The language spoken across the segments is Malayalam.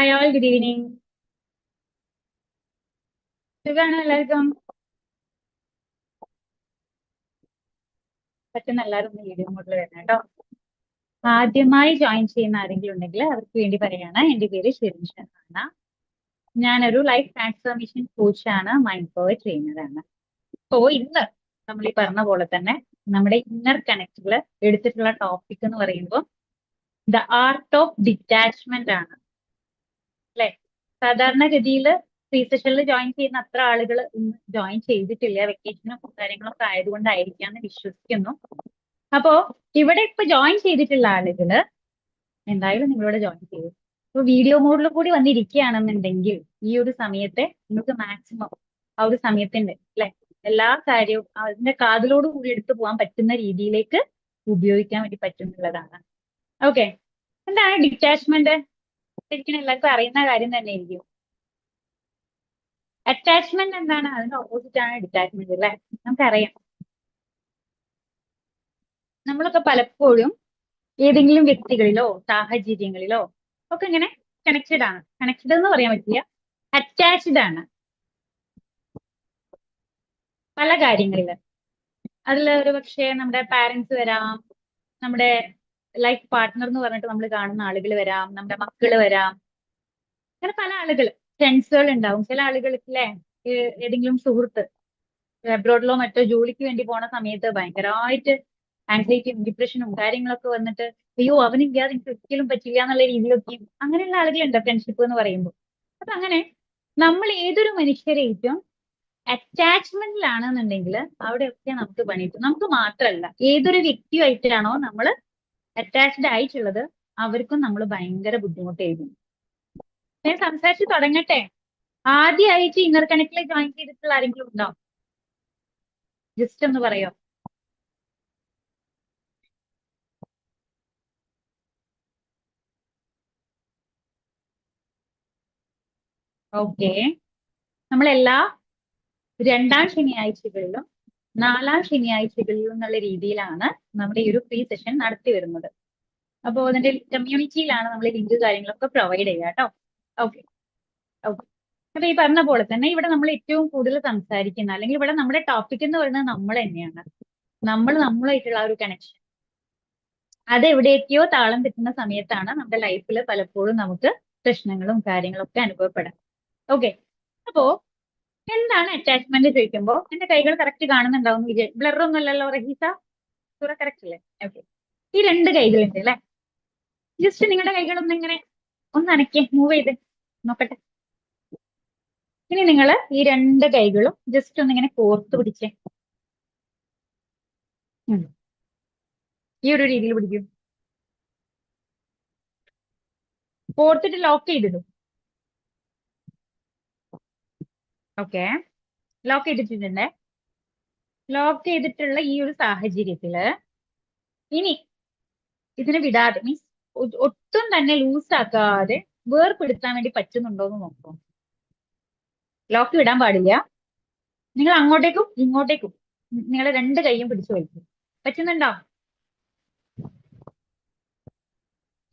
Hi all, good evening. സുഖാണോ എല്ലാവർക്കും? പറ്റുന്ന എല്ലാവരും ഒന്ന് വീഡിയോ മോഡിൽ വരണം കേട്ടോ. ആദ്യമായി ജോയിൻ ചെയ്യുന്ന ആരെങ്കിലും ഉണ്ടെങ്കിൽ അവർക്ക് വേണ്ടി പറയാണ്. എന്റെ പേര് ഷിറിൻ ഷാന. ഞാനൊരു ലൈഫ് ട്രാൻസ്ഫോർമേഷൻ കോച്ചാണ്, മൈൻഡ് പവർ ട്രെയിനറാണ്. അപ്പോ ഇന്ന് നമ്മൾ ഈ പറഞ്ഞ പോലെ തന്നെ നമ്മുടെ ഇന്നർ കണക്റ്റുകൾ എടുത്തിട്ടുള്ള ടോപ്പിക് എന്ന് പറയുമ്പോൾ ദ ആർട്ട് ഓഫ് ഡിറ്റാച്ച്മെന്റ് ആണ്, അല്ലെ? സാധാരണഗതിയിൽ പ്രീ സെഷനിൽ ജോയിൻ ചെയ്യുന്ന അത്ര ആളുകൾ ഇന്ന് ജോയിൻ ചെയ്തിട്ടില്ല. വെക്കേഷനും കാര്യങ്ങളൊക്കെ ആയതുകൊണ്ടായിരിക്കാം എന്ന് വിശ്വസിക്കുന്നു. അപ്പോ ഇവിടെ ഇപ്പൊ ജോയിൻ ചെയ്തിട്ടുള്ള ആളുകള് എന്തായാലും നിങ്ങളോട് ജോയിൻ ചെയ്യും. ഇപ്പൊ വീഡിയോ മോഡിൽ കൂടി വന്നിരിക്കുകയാണെന്നുണ്ടെങ്കിൽ ഈ ഒരു സമയത്തെ നിങ്ങൾക്ക് മാക്സിമം ആ ഒരു സമയത്തിന്റെ അല്ലെ എല്ലാ കാര്യവും അതിന്റെ കാതിലോട് കൂടി എടുത്തു പോകാൻ പറ്റുന്ന രീതിയിലേക്ക് ഉപയോഗിക്കാൻ വേണ്ടി പറ്റുന്നുള്ളതാണ്. ഓക്കെ, എന്താണ് ഡിറ്റാച്ച്മെന്റ്? ശരിക്കും എല്ലാവർക്കും അറിയുന്ന കാര്യം തന്നെ ആയിരിക്കും. അറ്റാച്ച്മെന്റ് എന്താണ്? അതിന്റെ ഓപ്പോസിറ്റ് ആണ് ഡിറ്റാച്ച്മെന്റ്, അല്ലെ? നമുക്കറിയാം. നമ്മളൊക്കെ പലപ്പോഴും ഏതെങ്കിലും വ്യക്തികളിലോ സാഹചര്യങ്ങളിലോ ഒക്കെ ഇങ്ങനെ കണക്റ്റഡ് ആണ്. കണക്റ്റഡ് എന്ന് പറയാൻ പറ്റില്ല, അറ്റാച്ച്ഡ് ആണ് പല കാര്യങ്ങളില്. അതിൽ ഒരു പക്ഷേ നമ്മുടെ പാരന്റ്സ് വരാം, നമ്മുടെ ലൈഫ് പാർട്ട്ണർ എന്ന് പറഞ്ഞിട്ട് നമ്മൾ കാണുന്ന ആളുകൾ വരാം, നമ്മുടെ മക്കള് വരാം, അങ്ങനെ പല ആളുകൾ, ഫ്രണ്ട്സുകൾ ഉണ്ടാവും. ചില ആളുകൾക്ക് അല്ലെ ഏതെങ്കിലും സുഹൃത്ത് അബ്രോഡിലോ മറ്റോ ജോലിക്ക് വേണ്ടി പോണ സമയത്ത് ഭയങ്കരമായിട്ട് ആൻസൈറ്റിയും ഡിപ്രഷനും കാര്യങ്ങളൊക്കെ വന്നിട്ട് അയ്യോ അവനില്ലാതെ എനിക്ക് ഒരിക്കലും പറ്റില്ല എന്നുള്ള രീതിയിലൊക്കെയും അങ്ങനെയുള്ള ആളുകളുണ്ട് ഫ്രണ്ട്ഷിപ്പ് എന്ന് പറയുമ്പോൾ. അപ്പൊ അങ്ങനെ നമ്മൾ ഏതൊരു മനുഷ്യരെയും അറ്റാച്ച്മെന്റിലാണെന്നുണ്ടെങ്കിൽ അവിടെയൊക്കെ നമുക്ക് പണി കിട്ടും. നമുക്ക് മാത്രമല്ല, ഏതൊരു വ്യക്തിയുമായിട്ടാണോ നമ്മൾ അറ്റാച്ച്ഡ് ആയിട്ടുള്ളത് അവർക്കും നമ്മൾ ഭയങ്കര ബുദ്ധിമുട്ടായിരിക്കും. ഞാൻ സംസാരിച്ച് തുടങ്ങട്ടെ. ആദ്യമായിട്ട് ഇന്നർ കണക്റ്റിൽ ജോയിൻ ചെയ്തിട്ടുള്ള ആരെങ്കിലും ഉണ്ടോ? ജസ്റ്റ് ഒന്ന് പറയോ. ഓക്കെ, നമ്മളെല്ലാ രണ്ടാം ശനിയാഴ്ചകളിലും നാലാം ശനിയാഴ്ചകളിലും എന്നുള്ള രീതിയിലാണ് നമ്മുടെ ഈ ഒരു ഫ്രീ സെഷൻ നടത്തി വരുന്നത്. അപ്പോൾ അതിന്റെ കമ്മ്യൂണിറ്റിയിലാണ് നമ്മൾ ലിങ്ക് കാര്യങ്ങളൊക്കെ പ്രൊവൈഡ് ചെയ്യുക കേട്ടോ. Okay okay. അപ്പൊ ഈ പറഞ്ഞ പോലെ തന്നെ ഇവിടെ നമ്മൾ ഏറ്റവും കൂടുതൽ സംസാരിക്കുന്ന അല്ലെങ്കിൽ ഇവിടെ നമ്മുടെ ടോപ്പിക് എന്ന് പറയുന്നത് നമ്മൾ തന്നെയാണ്. നമ്മളായിട്ടുള്ള ആ ഒരു കണക്ഷൻ അത് എവിടെയൊക്കെയോ താളം തെറ്റുന്ന സമയത്താണ് നമ്മുടെ ലൈഫിൽ പലപ്പോഴും നമുക്ക് പ്രശ്നങ്ങളും കാര്യങ്ങളും ഒക്കെ അനുഭവപ്പെടാം. ഓക്കെ, അപ്പോ എന്താണ് അറ്റാച്ച്മെന്റ് ചോദിക്കുമ്പോൾ എന്റെ കൈകൾ കറക്റ്റ് കാണുന്നുണ്ടാവും വിജയ്, ബ്ലർ ഒന്നും അല്ലല്ലോ റഹീസ? സുറ കറക്റ്റ് അല്ലേ? ഓക്കെ, ഈ രണ്ട് കൈകളുണ്ട് അല്ലെ? ജസ്റ്റ് നിങ്ങളുടെ കൈകളൊന്നും ഇങ്ങനെ ഒന്ന് അനക്കേ, മൂവ് ചെയ്ത് നോക്കട്ടെ. ഇനി നിങ്ങൾ ഈ രണ്ട് കൈകളും ജസ്റ്റ് ഒന്ന് ഇങ്ങനെ കോർത്ത് പിടിച്ചേ. ഈ ഒരു രീതിയിൽ പിടിക്കും. കോർത്തിട്ട് ലോക്ക് ചെയ്തിടും. ഓക്കെ, ലോക്ക് ചെയ്തിട്ടുണ്ടേ. ലോക്ക് ചെയ്തിട്ടുള്ള ഈ ഒരു സാഹചര്യത്തില് ഇനി ഇതിനെ വിടാതെ മീൻസ് ഒട്ടും തന്നെ ലൂസ് ആക്കാതെ വേർപെടുത്താൻ വേണ്ടി പറ്റുന്നുണ്ടോ എന്ന് നോക്കും. ലോക്ക് വിടാൻ പാടില്ല. നിങ്ങൾ അങ്ങോട്ടേക്കും ഇങ്ങോട്ടേക്കും നിങ്ങൾ രണ്ട് കൈയും പിടിച്ചു വയ്ക്കും. പറ്റുന്നുണ്ടോ?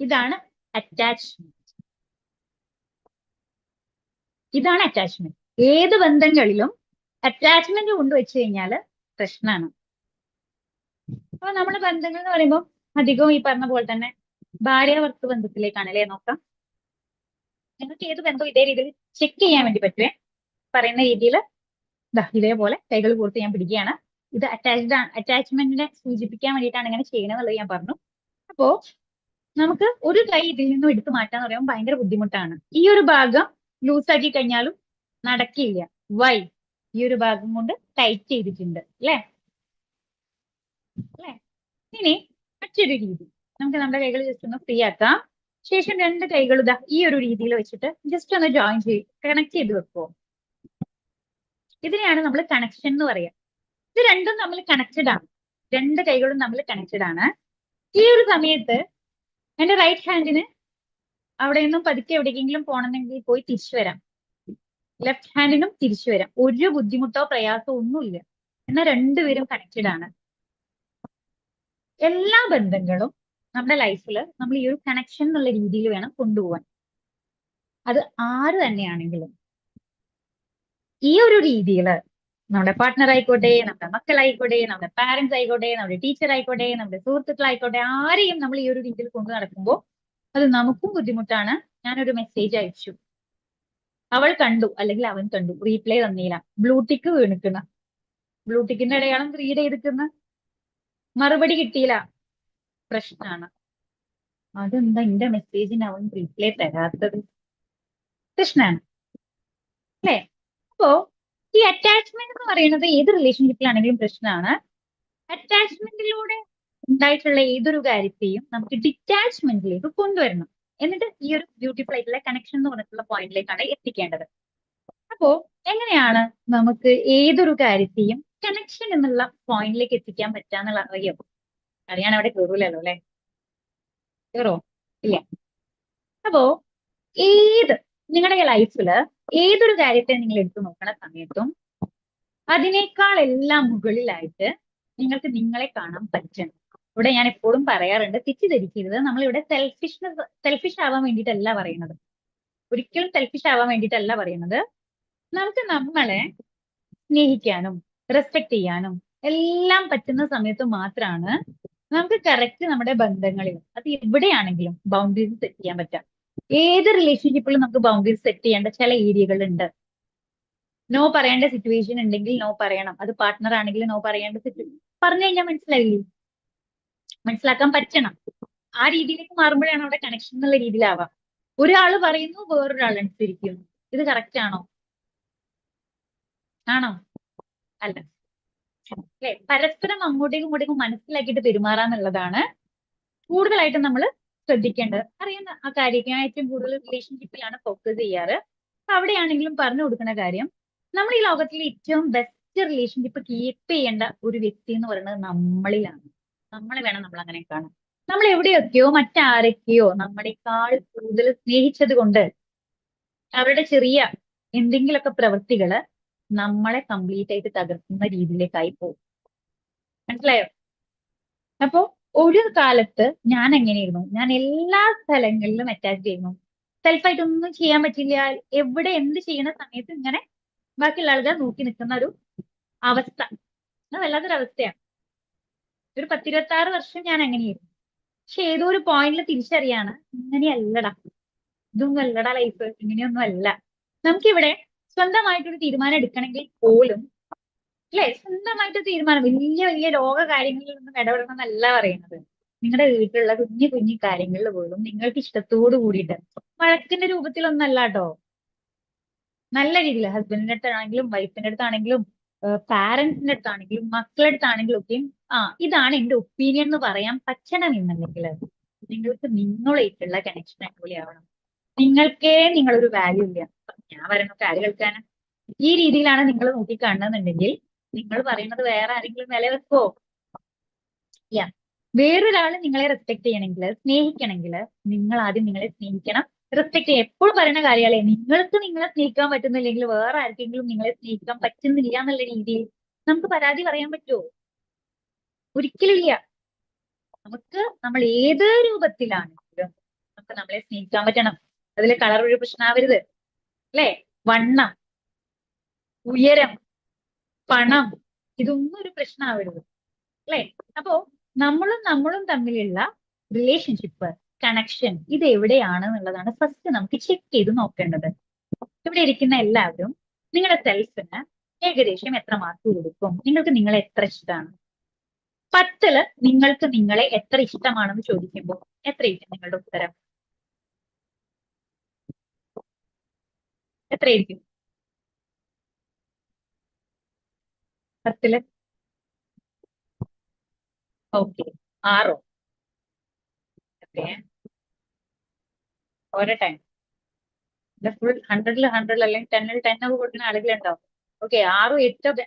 ഇതാണ് അറ്റാച്ച്മെന്റ്. ഇതാണ് അറ്റാച്ച്മെന്റ്. ഏത് ബന്ധങ്ങളിലും അറ്റാച്ച്മെന്റ് കൊണ്ടുവച്ചു കഴിഞ്ഞാൽ പ്രശ്നമാണ്. അപ്പൊ നമ്മുടെ ബന്ധങ്ങൾ എന്ന് പറയുമ്പോൾ അധികവും ഈ പറഞ്ഞ പോലെ തന്നെ ഭാര്യ ഭർത്തൃ ബന്ധത്തിലേക്കാണ് അല്ലേ നോക്കാം. നിങ്ങൾക്ക് ഏത് ബന്ധവും ഇതേ രീതിയിൽ ചെക്ക് ചെയ്യാൻ വേണ്ടി പറ്റുമേ. പറയുന്ന രീതിയിൽ ഇതേപോലെ കൈകൾ കോർത്ത് ഞാൻ പിടിക്കുകയാണ്. ഇത് അറ്റാച്ച്മെന്റിനെ സൂചിപ്പിക്കാൻ വേണ്ടിയിട്ടാണ് ഇങ്ങനെ ചെയ്യണമെന്നുള്ളത് ഞാൻ പറഞ്ഞു. അപ്പോ നമുക്ക് ഒരു കൈ ഇതിൽ നിന്നും എടുത്തു മാറ്റാന്ന് പറയുമ്പോൾ ഭയങ്കര ബുദ്ധിമുട്ടാണ്. ഈ ഒരു ഭാഗം ലൂസ് ആക്കി കഴിഞ്ഞാലും നടക്കില്ല. വൈ? ഈ ഒരു ഭാഗം കൊണ്ട് ടൈറ്റ് ചെയ്തിട്ടുണ്ട് അല്ലേ? അല്ലേ? ഇനി മറ്റൊരു രീതി, നമുക്ക് നമ്മുടെ കൈകൾ ജസ്റ്റ് ഒന്ന് ഫ്രീ ആക്കാം. ശേഷം രണ്ട് കൈകൾ ഇതാ ഈ ഒരു രീതിയിൽ വെച്ചിട്ട് ജസ്റ്റ് ഒന്ന് ജോയിൻ ചെയ്ത് കണക്ട് ചെയ്ത് വെക്കുമോ. ഇതിനെയാണ് നമ്മൾ കണക്ഷൻ എന്ന് പറയാം. ഇത് രണ്ടും തമ്മിൽ കണക്റ്റഡ് ആണ്. രണ്ട് കൈകളും തമ്മിൽ കണക്റ്റഡ് ആണ്. ഈ ഒരു സമയത്ത് എന്റെ റൈറ്റ് ഹാൻഡിന് അവിടെ നിന്നും പതുക്കെ എവിടേക്കെങ്കിലും പോകണമെങ്കിൽ പോയി തിരിച്ചു വരാം. ലെഫ്റ്റ് ഹാൻഡിനും തിരിച്ചു വരാം. ഒരു ബുദ്ധിമുട്ടോ പ്രയാസമോ ഒന്നുമില്ല. എന്നാൽ രണ്ടുപേരും കണക്റ്റഡ് ആണ്. എല്ലാ ബന്ധങ്ങളും നമ്മുടെ ലൈഫിൽ നമ്മൾ ഈ ഒരു കണക്ഷൻ എന്നുള്ള രീതിയിൽ വേണം കൊണ്ടുപോകാൻ. അത് ആര് തന്നെയാണെങ്കിലും ഈ ഒരു രീതിയിൽ നമ്മുടെ പാർട്ട്ണർ ആയിക്കോട്ടെ, നമ്മുടെ മക്കളായിക്കോട്ടെ, നമ്മുടെ പാരന്റ്സ് ആയിക്കോട്ടെ, നമ്മുടെ ടീച്ചർ ആയിക്കോട്ടെ, നമ്മുടെ സുഹൃത്തുക്കളായിക്കോട്ടെ, ആരെയും നമ്മൾ ഈ ഒരു രീതിയിൽ കൊണ്ടു നടക്കുമ്പോൾ അത് നമുക്കും ബുദ്ധിമുട്ടാണ്. ഞാനൊരു മെസ്സേജ് അയച്ചു, അവൾ കണ്ടു അല്ലെങ്കിൽ അവൻ കണ്ടു, റീപ്ലൈ തന്നില്ല, ബ്ലൂടിക്ക് വീണിക്കുന്ന, ബ്ലൂടിക്കിന്റെ അടയാളം റീഡ് ചെയ്തിരിക്കുന്ന, മറുപടി കിട്ടിയില്ല, പ്രശ്നമാണ്. അതെന്താ എന്റെ മെസ്സേജിന് അവൻ റീപ്ലൈ തരാത്തത്? പ്രശ്നമാണ് അല്ലേ? അപ്പോ ഈ അറ്റാച്ച്മെന്റ് എന്ന് പറയുന്നത് ഏത് റിലേഷൻഷിപ്പിലാണെങ്കിലും പ്രശ്നമാണ്. അറ്റാച്ച്മെന്റിലൂടെ ഉണ്ടായിട്ടുള്ള ഏതൊരു കാര്യത്തെയും നമുക്ക് ഡിറ്റാച്ച്മെന്റിലേക്ക് കൊണ്ടുവരണം. എന്നിട്ട് ഈ ഒരു ബ്യൂട്ടിഫുൾ ആയിട്ടുള്ള കണക്ഷൻ എന്ന് പറഞ്ഞിട്ടുള്ള പോയിന്റിലേക്കാണ് എത്തിക്കേണ്ടത്. അപ്പോ എങ്ങനെയാണ് നമുക്ക് ഏതൊരു കാര്യത്തെയും കണക്ഷൻ എന്നുള്ള പോയിന്റിലേക്ക് എത്തിക്കാൻ പറ്റാന്നുള്ള അറിയാൻ അവിടെ കയറൂലല്ലോ അല്ലെ? കയറോ? ഇല്ല. അപ്പോ നിങ്ങളുടെ ലൈഫില് ഏതൊരു കാര്യത്തെ നിങ്ങൾ എടുത്തു നോക്കണ സമയത്തും അതിനേക്കാൾ എല്ലാം മുകളിലായിട്ട് നിങ്ങൾക്ക് നിങ്ങളെ കാണാൻ പറ്റണം. ഇവിടെ ഞാൻ എപ്പോഴും പറയാറുണ്ട്, തെറ്റിദ്ധരിക്കരുത്, നമ്മളിവിടെ സെൽഫിഷ് ആവാൻ വേണ്ടിയിട്ടല്ല പറയുന്നത്. ഒരിക്കലും സെൽഫിഷ് ആവാൻ വേണ്ടിയിട്ടല്ല പറയുന്നത്. നമുക്ക് നമ്മളെ സ്നേഹിക്കാനും റെസ്പെക്ട് ചെയ്യാനും എല്ലാം പറ്റുന്ന സമയത്ത് മാത്രമാണ് നമുക്ക് കറക്റ്റ് നമ്മുടെ ബന്ധങ്ങളിൽ, അത് എവിടെയാണെങ്കിലും ബൗണ്ടറീസ് സെറ്റ് ചെയ്യാൻ പറ്റാം. ഏത് റിലേഷൻഷിപ്പിലും നമുക്ക് ബൗണ്ടറീസ് സെറ്റ് ചെയ്യേണ്ട ചില ഏരിയകളുണ്ട്. നോ പറയേണ്ട സിറ്റുവേഷൻ ഉണ്ടെങ്കിൽ നോ പറയണം. അത് പാർട്ട്ണർ ആണെങ്കിൽ നോ പറയേണ്ട സിറ്റുവേഷൻ പറഞ്ഞു കഴിഞ്ഞാൽ മനസ്സിലായില്ലേ? മനസ്സിലാക്കാൻ പറ്റണം. ആ രീതിയിലേക്ക് മാറുമ്പോഴാണ് അവിടെ കണക്ഷൻ എന്നുള്ള രീതിയിലാവാം. ഒരാൾ പറയുന്നു, വേറൊരാൾ അനുസരിക്കുന്നു. ഇത് കറക്റ്റ് ആണോ? ആണോ? അല്ല. അല്ലെ? പരസ്പരം അങ്ങോട്ടേക്കും ഇങ്ങോട്ടേക്കും മനസ്സിലാക്കിയിട്ട് പെരുമാറാന്നുള്ളതാണ് കൂടുതലായിട്ടും നമ്മൾ ശ്രദ്ധിക്കേണ്ടത്. അറിയുന്ന ആ കാര്യമൊക്കെ ഞാൻ ഏറ്റവും കൂടുതൽ റിലേഷൻഷിപ്പിലാണ് ഫോക്കസ് ചെയ്യാറ്. അപ്പൊ അവിടെയാണെങ്കിലും പറഞ്ഞു കൊടുക്കുന്ന കാര്യം, നമ്മൾ ഈ ലോകത്തിലെ ഏറ്റവും ബെസ്റ്റ് റിലേഷൻഷിപ്പ് കീപ്പ് ചെയ്യേണ്ട ഒരു വ്യക്തി എന്ന് പറയുന്നത് നമ്മളിലാണ്. നമ്മളെ വേണം നമ്മൾ അങ്ങനെ കാണാൻ. നമ്മൾ എവിടെയൊക്കെയോ മറ്റാരൊക്കെയോ നമ്മളെക്കാൾ കൂടുതൽ സ്നേഹിച്ചത് കൊണ്ട് അവരുടെ ചെറിയ എന്തെങ്കിലുമൊക്കെ പ്രവൃത്തികള് നമ്മളെ കംപ്ലീറ്റ് ആയിട്ട് തകർക്കുന്ന രീതിയിലേക്കായി പോകും. മനസ്സിലായോ? അപ്പോ ഒരു കാലത്ത് ഞാൻ എങ്ങനെയായിരുന്നു, ഞാൻ എല്ലാ സ്ഥലങ്ങളിലും അറ്റാച്ച് ചെയ്യുന്നു. സെൽഫായിട്ട് ഒന്നും ചെയ്യാൻ പറ്റില്ല. എവിടെ എന്ത് ചെയ്യുന്ന സമയത്ത് ഇങ്ങനെ ബാക്കിയുള്ള ആളുകൾ നോക്കി നിൽക്കുന്ന ഒരു അവസ്ഥ, അത് വല്ലാത്തൊരു അവസ്ഥയാണ്. ഒരു 10-26 വർഷം ഞാൻ അങ്ങനെയായിരുന്നു. പക്ഷെ ഏതോ ഒരു പോയിന്റിൽ തിരിച്ചറിയാണ്, ഇങ്ങനെയല്ലടാ, ഇതൊന്നും അല്ലടാ ലൈഫ്, ഇങ്ങനെയൊന്നും അല്ല. നമുക്കിവിടെ സ്വന്തമായിട്ടൊരു തീരുമാനം എടുക്കണമെങ്കിൽ പോലും, അല്ലെ, സ്വന്തമായിട്ട് തീരുമാനം, വലിയ വലിയ ലോക കാര്യങ്ങളിലൊന്നും ഇടപെടണം എന്നല്ല പറയുന്നത്. നിങ്ങളുടെ വീട്ടിലുള്ള കുഞ്ഞു കുഞ്ഞു കാര്യങ്ങളിൽ പോലും നിങ്ങൾക്ക് ഇഷ്ടത്തോട് കൂടിയിട്ട്, വഴക്കിന്റെ രൂപത്തിലൊന്നല്ല കേട്ടോ, നല്ല രീതിയിൽ ഹസ്ബൻഡിന്റെ അടുത്താണെങ്കിലും വൈഫിന്റെ അടുത്താണെങ്കിലും പാരന്റ്സിന്റെ അടുത്താണെങ്കിലും മക്കളുടെ അടുത്താണെങ്കിലും ഒക്കെയും ഇതാണ് എന്റെ ഒപ്പീനിയൻ എന്ന് പറയാൻ പറ്റണമെന്നുണ്ടെങ്കിൽ നിങ്ങൾക്ക് നിങ്ങളായിട്ടുള്ള കണക്ഷൻ അടിപൊളിയാവണം. നിങ്ങൾക്കേ നിങ്ങളൊരു വാല്യൂ ഇല്ല, ഞാൻ പറയുന്ന കാര്യം കേൾക്കാന് ഈ രീതിയിലാണ് നിങ്ങൾ നോക്കിക്കാണുന്നുണ്ടെങ്കിൽ നിങ്ങൾ പറയുന്നത് വേറെ ആരെങ്കിലും വില വെക്കോ? ഇല്ല. വേറൊരാള് നിങ്ങളെ റെസ്പെക്ട് ചെയ്യണമെങ്കിൽ, സ്നേഹിക്കണമെങ്കിൽ നിങ്ങൾ ആദ്യം നിങ്ങളെ സ്നേഹിക്കണം. റെസ്പെക്ട് ചെയ്യും. എപ്പോഴും പറയുന്ന കാര്യങ്ങളെ, നിങ്ങൾക്ക് നിങ്ങളെ സ്നേഹിക്കാൻ പറ്റുന്നില്ലെങ്കിൽ വേറെ ആർക്കെങ്കിലും നിങ്ങളെ സ്നേഹിക്കാൻ പറ്റുന്നില്ല എന്നുള്ള രീതിയിൽ നമുക്ക് പരാതി പറയാൻ പറ്റുമോ? ഒരിക്കലും ഇല്ല. നമുക്ക് നമ്മൾ ഏത് രൂപത്തിലാണെങ്കിലും നമുക്ക് നമ്മളെ സ്നേഹിക്കാൻ പറ്റണം. അതിലെ കളർ ഒരു പ്രശ്നമാവരുത്, അല്ലെ? വണ്ണം, ഉയരം, പണം, ഇതൊന്നും ഒരു പ്രശ്നമാവരുത്, അല്ലെ? അപ്പോ നമ്മളും തമ്മിലുള്ള റിലേഷൻഷിപ്പ്, കണക്ഷൻ, ഇത് എവിടെയാണ് എന്നുള്ളതാണ് ഫസ്റ്റ് നമുക്ക് ചെക്ക് ചെയ്ത് നോക്കേണ്ടത്. ഇവിടെ ഇരിക്കുന്ന എല്ലാവരും നിങ്ങളുടെ സെൽഫിന് ഏകദേശം എത്ര മാർക്ക് കൊടുക്കും? നിങ്ങൾക്ക് നിങ്ങളെ എത്ര ഇഷ്ടമാണ്? 10 നിങ്ങൾക്ക് നിങ്ങളെ എത്ര ഇഷ്ടമാണെന്ന് ചോദിക്കുമ്പോൾ എത്രയായിരിക്കും നിങ്ങളുടെ ഉത്തരം? എത്രയായിരിക്കും 10? ഓക്കെ, 6? ഓക്കെ, ഓരോ ടൈം ഫുൾ 100-ൽ 100 അല്ലെങ്കിൽ 10-ൽ 10 ഒക്കെ കൊടുക്കുന്ന ആളുകളുണ്ടോ? ഓക്കെ, 6, 8 ഒക്കെ.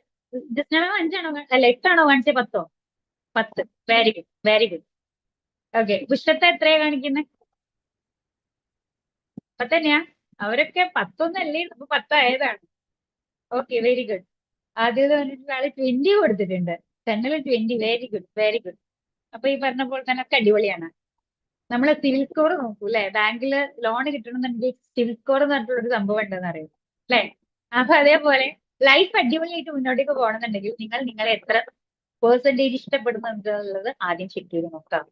ജസ്റ്റാണോ 5ആണോ അല്ല 8ആണോ കാണിച്ചേ? 10? 10. Very good, very good. Okay, പുരുഷത്തെ എത്രയാ കാണിക്കുന്നത്? 10 തന്നെയാ? അവരൊക്കെ 10 ഇപ്പൊ 10 ആയതാണ്. Okay, very good. ആദ്യം പറഞ്ഞിട്ടുള്ള ആള് 20 കൊടുത്തിട്ടുണ്ട്. 10-ൽ 20. Very good, very good. അപ്പൊ ഈ പറഞ്ഞ പോലെ തന്നെ ഒക്കെ അടിപൊളിയാണ്. നമ്മളെ സിവിൽ സ്കോർ നോക്കൂ അല്ലെ, ബാങ്കിൽ ലോൺ കിട്ടണമെന്നുണ്ടെങ്കിൽ സിവിൽ സ്കോർ എന്ന് പറഞ്ഞിട്ടുള്ള ഒരു സംഭവം ഉണ്ടെന്ന് അറിയാം അല്ലെ. അപ്പൊ അതേപോലെ ലൈഫ് അടിപൊളിയായിട്ട് മുന്നോട്ടേക്ക് പോകണമെന്നുണ്ടെങ്കിൽ നിങ്ങൾ നിങ്ങളെ എത്ര പെർസെന്റേജ് ഇഷ്ടപ്പെടുന്നുള്ളത് ആദ്യം ചെക്ക് ചെയ്ത് നോക്കാം.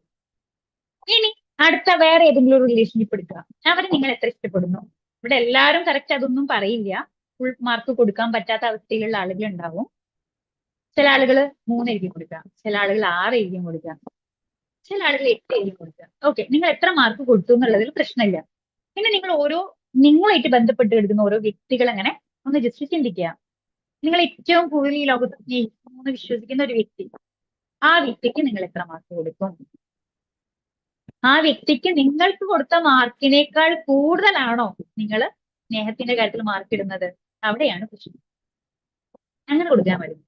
ഇനി അടുത്ത വേറെ ഏതെങ്കിലും ഒരു റിലേഷൻഷിപ്പ് എടുക്കുക, അവരെ നിങ്ങൾ എത്ര ഇഷ്ടപ്പെടുന്നു. ഇവിടെ എല്ലാവരും കറക്റ്റ് അതൊന്നും പറയില്ല, ഫുൾ മാർക്ക് കൊടുക്കാൻ പറ്റാത്ത അവസ്ഥയിലുള്ള ആളുകൾ ഉണ്ടാവും. ചില ആളുകൾ 3 എഴുതി കൊടുക്കാം, ചില ആളുകൾ 6 എഴുതി കൊടുക്കാം, ചില ആളുകൾ 8 എഴുതി കൊടുക്കാം. ഓക്കെ, നിങ്ങൾ എത്ര മാർക്ക് കൊടുത്തു എന്നുള്ളതിൽ പ്രശ്നമില്ല. പിന്നെ നിങ്ങൾ നിങ്ങളുമായിട്ട് ബന്ധപ്പെട്ട് കിടക്കുന്ന ഓരോ വ്യക്തികൾ അങ്ങനെ ഒന്ന് ജസ്റ്റ് ചിന്തിക്കുക. നിങ്ങൾ ഏറ്റവും കൂടുതൽ ഈ ലോകത്ത് സ്നേഹിക്കുന്നു വിശ്വസിക്കുന്ന ഒരു വ്യക്തി, ആ വ്യക്തിക്ക് നിങ്ങൾ എത്ര മാർക്ക് കൊടുക്കും. ആ വ്യക്തിക്ക് നിങ്ങൾക്ക് കൊടുത്ത മാർക്കിനേക്കാൾ കൂടുതലാണോ നിങ്ങൾ സ്നേഹത്തിന്റെ കാര്യത്തിൽ മാർക്ക് ഇടുന്നത്, അവിടെയാണ് പ്രശ്നം. അങ്ങനെ കൊടുക്കാൻ പാടില്ല,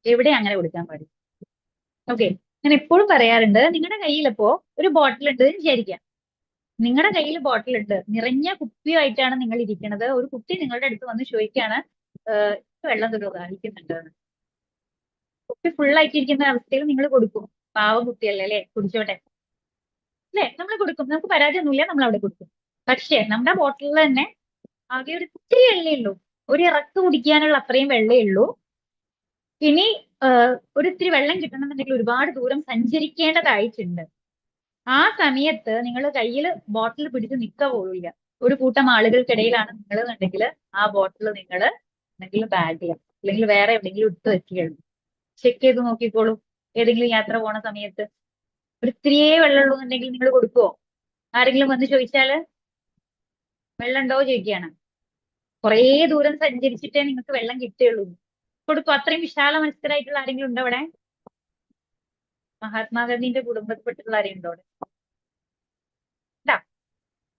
എവിടെ അങ്ങനെ കൊടുക്കാൻ പാടില്ല. ഓക്കെ, ഞാൻ എപ്പോഴും പറയാറുണ്ട്, നിങ്ങളുടെ കയ്യിൽ ഇപ്പോ ഒരു ബോട്ടിൽ ഉണ്ട് എന്ന് വിചാരിക്കാം. നിങ്ങളുടെ കയ്യിൽ ബോട്ടിൽ ഉണ്ട്, നിറഞ്ഞ കുപ്പിയായിട്ടാണ് നിങ്ങൾ ഇരിക്കുന്നത്. ഒരു കുട്ടി നിങ്ങളുടെ അടുത്ത് വന്ന് ചോദിക്കാണ്, വെള്ളം തരുമോ, ദാഹിക്കുന്നുണ്ട്. കുപ്പി ഫുള്ളായിട്ടിരിക്കുന്ന അവസ്ഥയിൽ നിങ്ങൾ കൊടുക്കും. പാവം കുട്ടിയല്ലേ അല്ലെ, കുടിച്ചോട്ടെ അല്ലെ, നമ്മൾ കൊടുക്കും. നമുക്ക് പരാതിയൊന്നുമില്ല, നമ്മൾ അവിടെ കൊടുക്കും. പക്ഷേ നമ്മുടെ ബോട്ടിലിൽ തന്നെ ആകെ ഒരു ഇത്തിരി വെള്ളേ ഉള്ളൂ, ഒരു ഇറക്ക് കുടിക്കാനുള്ള അത്രയും വെള്ളേ ഉള്ളൂ. ഇനി ഒരു ഇത്തിരി വെള്ളം കിട്ടണമെന്നുണ്ടെങ്കിൽ ഒരുപാട് ദൂരം സഞ്ചരിക്കേണ്ടതായിട്ടുണ്ട്. ആ സമയത്ത് നിങ്ങൾ കയ്യിൽ ബോട്ടിൽ പിടിച്ച് നിൽക്കുക പോലുമില്ല. ഒരു കൂട്ടം ആളുകൾക്കിടയിലാണ് നിങ്ങൾ എന്നുണ്ടെങ്കിൽ ആ ബോട്ടിൽ നിങ്ങൾ എന്തെങ്കിലും ബാഗിൽ അല്ലെങ്കിൽ വേറെ എവിടെയെങ്കിലും ഇട്ട് വെക്കുകയുള്ളൂ. ചെക്ക് ചെയ്ത് നോക്കിക്കോളൂ, ഏതെങ്കിലും യാത്ര പോണ സമയത്ത് ഒരു ഇത്തിരിയേ വെള്ളമുള്ളൂ എന്നുണ്ടെങ്കിൽ നിങ്ങൾ കൊടുക്കുവോ. ആരെങ്കിലും വന്ന് ചോദിച്ചാല് വെള്ളം ഉണ്ടോ ചോദിക്കുകയാണ്, കുറേ ദൂരം സഞ്ചരിച്ചിട്ടേ നിങ്ങൾക്ക് വെള്ളം കിട്ടുകയുള്ളൂ, കൊടുക്കും. അത്രയും വിശാല മനസ്കരായിട്ടുള്ള ആരെങ്കിലും ഉണ്ടോ അവിടെ? മഹാത്മാഗാന്ധിന്റെ കുടുംബത്തിൽപ്പെട്ടുള്ള ആരെയും ഉണ്ടോ അവിടെ?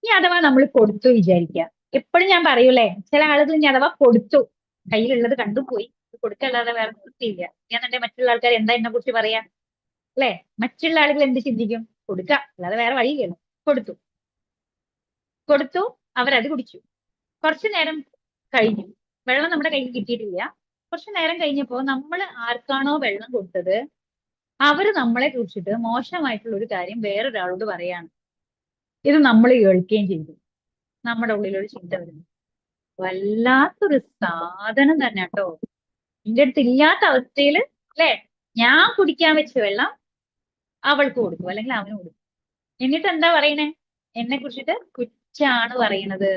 ഇനി അഥവാ നമ്മൾ കൊടുത്തു വിചാരിക്കുക, എപ്പോഴും ഞാൻ പറയൂലേ, ചില ആളുകൾ ഇനി അഥവാ കൊടുത്തു, കയ്യിലുള്ളത് കണ്ടുപോയി, കൊടുക്കല്ലാതെ വേറെ നിർത്തിയില്ല എന്നുണ്ടെങ്കിൽ മറ്റുള്ള ആൾക്കാർ എന്താ എന്നെ കുറിച്ച് പറയാ അല്ലെ. മറ്റുള്ള ആളുകൾ എന്ത് ചിന്തിക്കും, കൊടുക്ക അല്ലാതെ വേറെ വഴിയില്ലല്ലോ. കൊടുത്തു കൊടുത്തു അവരത് കുടിച്ചു. കുറച്ചു നേരം കഴിഞ്ഞു, വെള്ളം നമ്മുടെ കയ്യിൽ കിട്ടിയിട്ടില്ല. കുറച്ചു നേരം കഴിഞ്ഞപ്പോ നമ്മൾ ആർക്കാണോ വെള്ളം കൊടുത്തത് അവര് നമ്മളെ കുറിച്ചിട്ട് മോശമായിട്ടുള്ള ഒരു കാര്യം വേറൊരാളോട് പറയാണ്. ഇത് നമ്മൾ കേൾക്കുകയും ചെയ്തു. നമ്മുടെ ഉള്ളിലൊരു ചിന്ത വരുന്നു, വല്ലാത്തൊരു സാധനം തന്നെ കേട്ടോ, എന്റെ അടുത്ത് ഇല്ലാത്ത അവസ്ഥയിൽ അല്ലെ ഞാൻ കുടിക്കാൻ വെച്ച വെള്ളം അവൾക്ക് കൊടുക്കും അല്ലെങ്കിൽ അവന് കൊടുക്കും. എന്നിട്ട് എന്താ പറയണേ, എന്നെ കുറിച്ചിട്ട് കുറ്റാണ് പറയണത്.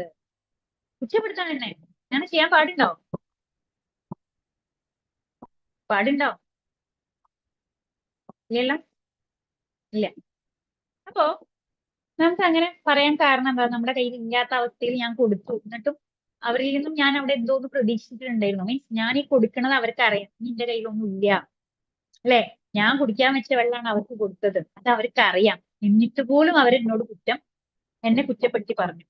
കുറ്റപ്പെടുത്താൻ എന്നെ ഞാൻ ചെയ്യാൻ പാടുണ്ടോ? പാടുണ്ടോ? ഇല്ലല്ലോ, ഇല്ല. അപ്പോ നമുക്ക് അങ്ങനെ പറയാൻ കാരണം എന്താ, നമ്മുടെ കയ്യിൽ ഇല്ലാത്ത അവസ്ഥയിൽ ഞാൻ കൊടുത്തു, എന്നിട്ടും അവരിൽ നിന്നും ഞാൻ അവിടെ എന്തോ ഒന്ന് പ്രതീക്ഷിച്ചിട്ടുണ്ടായിരുന്നു. മീൻസ് ഞാൻ ഈ കൊടുക്കണത് അവർക്ക് അറിയാം, നിന്റെ കയ്യിലൊന്നും ഇല്ല അല്ലെ, ഞാൻ കുടിക്കാൻ വെച്ച വെള്ളമാണ് അവർക്ക് കൊടുത്തത്, അത് അവർക്ക് അറിയാം. എന്നിട്ട് പോലും അവരെന്നോട് എന്നെ കുറ്റപ്പെടുത്തി പറഞ്ഞു.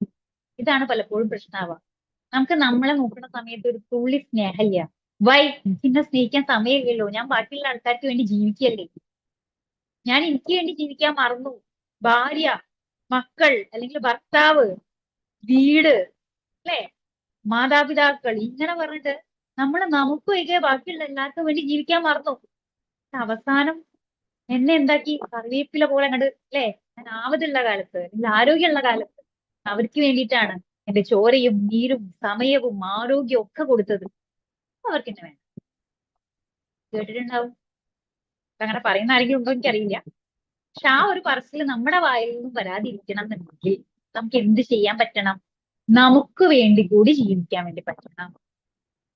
ഇതാണ് പലപ്പോഴും പ്രശ്നമാവുക. നമുക്ക് നമ്മളെ നോക്കുന്ന സമയത്ത് ഒരു തുള്ളി സ്നേഹമില്ല. വൈ, എനിക്കിന്നെ സ്നേഹിക്കാൻ സമയമില്ലല്ലോ, ഞാൻ ബാക്കിയുള്ള ആൾക്കാർക്ക് വേണ്ടി ജീവിക്കല്ലേ, ഞാൻ എനിക്ക് വേണ്ടി ജീവിക്കാൻ മറന്നു. ഭാര്യ, മക്കൾ അല്ലെങ്കിൽ ഭർത്താവ്, വീട് അല്ലെ, മാതാപിതാക്കൾ, ഇങ്ങനെ പറഞ്ഞിട്ട് നമുക്ക് ഒഴികെ ബാക്കിയുള്ള എല്ലാവർക്കും വേണ്ടി ജീവിക്കാൻ മറന്നു. അവസാനം എന്നെ എന്താക്കി, കറിവേപ്പില പോലെ അങ്ങോട്ട് അല്ലെ, ഞാൻ ആവതുള്ള കാലത്ത് അല്ലെങ്കിൽ ആരോഗ്യമുള്ള കാലത്ത് അവർക്ക് വേണ്ടിയിട്ടാണ് എന്റെ ചോരയും നീരും സമയവും ആരോഗ്യവും ഒക്കെ കൊടുത്തത്. അവർക്ക് എന്നെ വേണം. കേട്ടിട്ടുണ്ടാവും, അങ്ങനെ പറയുന്ന ആരെങ്കിലും ഉണ്ടോ എനിക്കറിയില്ല. പക്ഷെ ആ ഒരു പറച്ചിൽ നമ്മുടെ വായിൽ നിന്നും വരാതിരിക്കണം എന്നുണ്ടെങ്കിൽ നമുക്ക് എന്ത് ചെയ്യാൻ പറ്റണം, നമുക്ക് വേണ്ടി കൂടി ജീവിക്കാൻ വേണ്ടി പറ്റണം.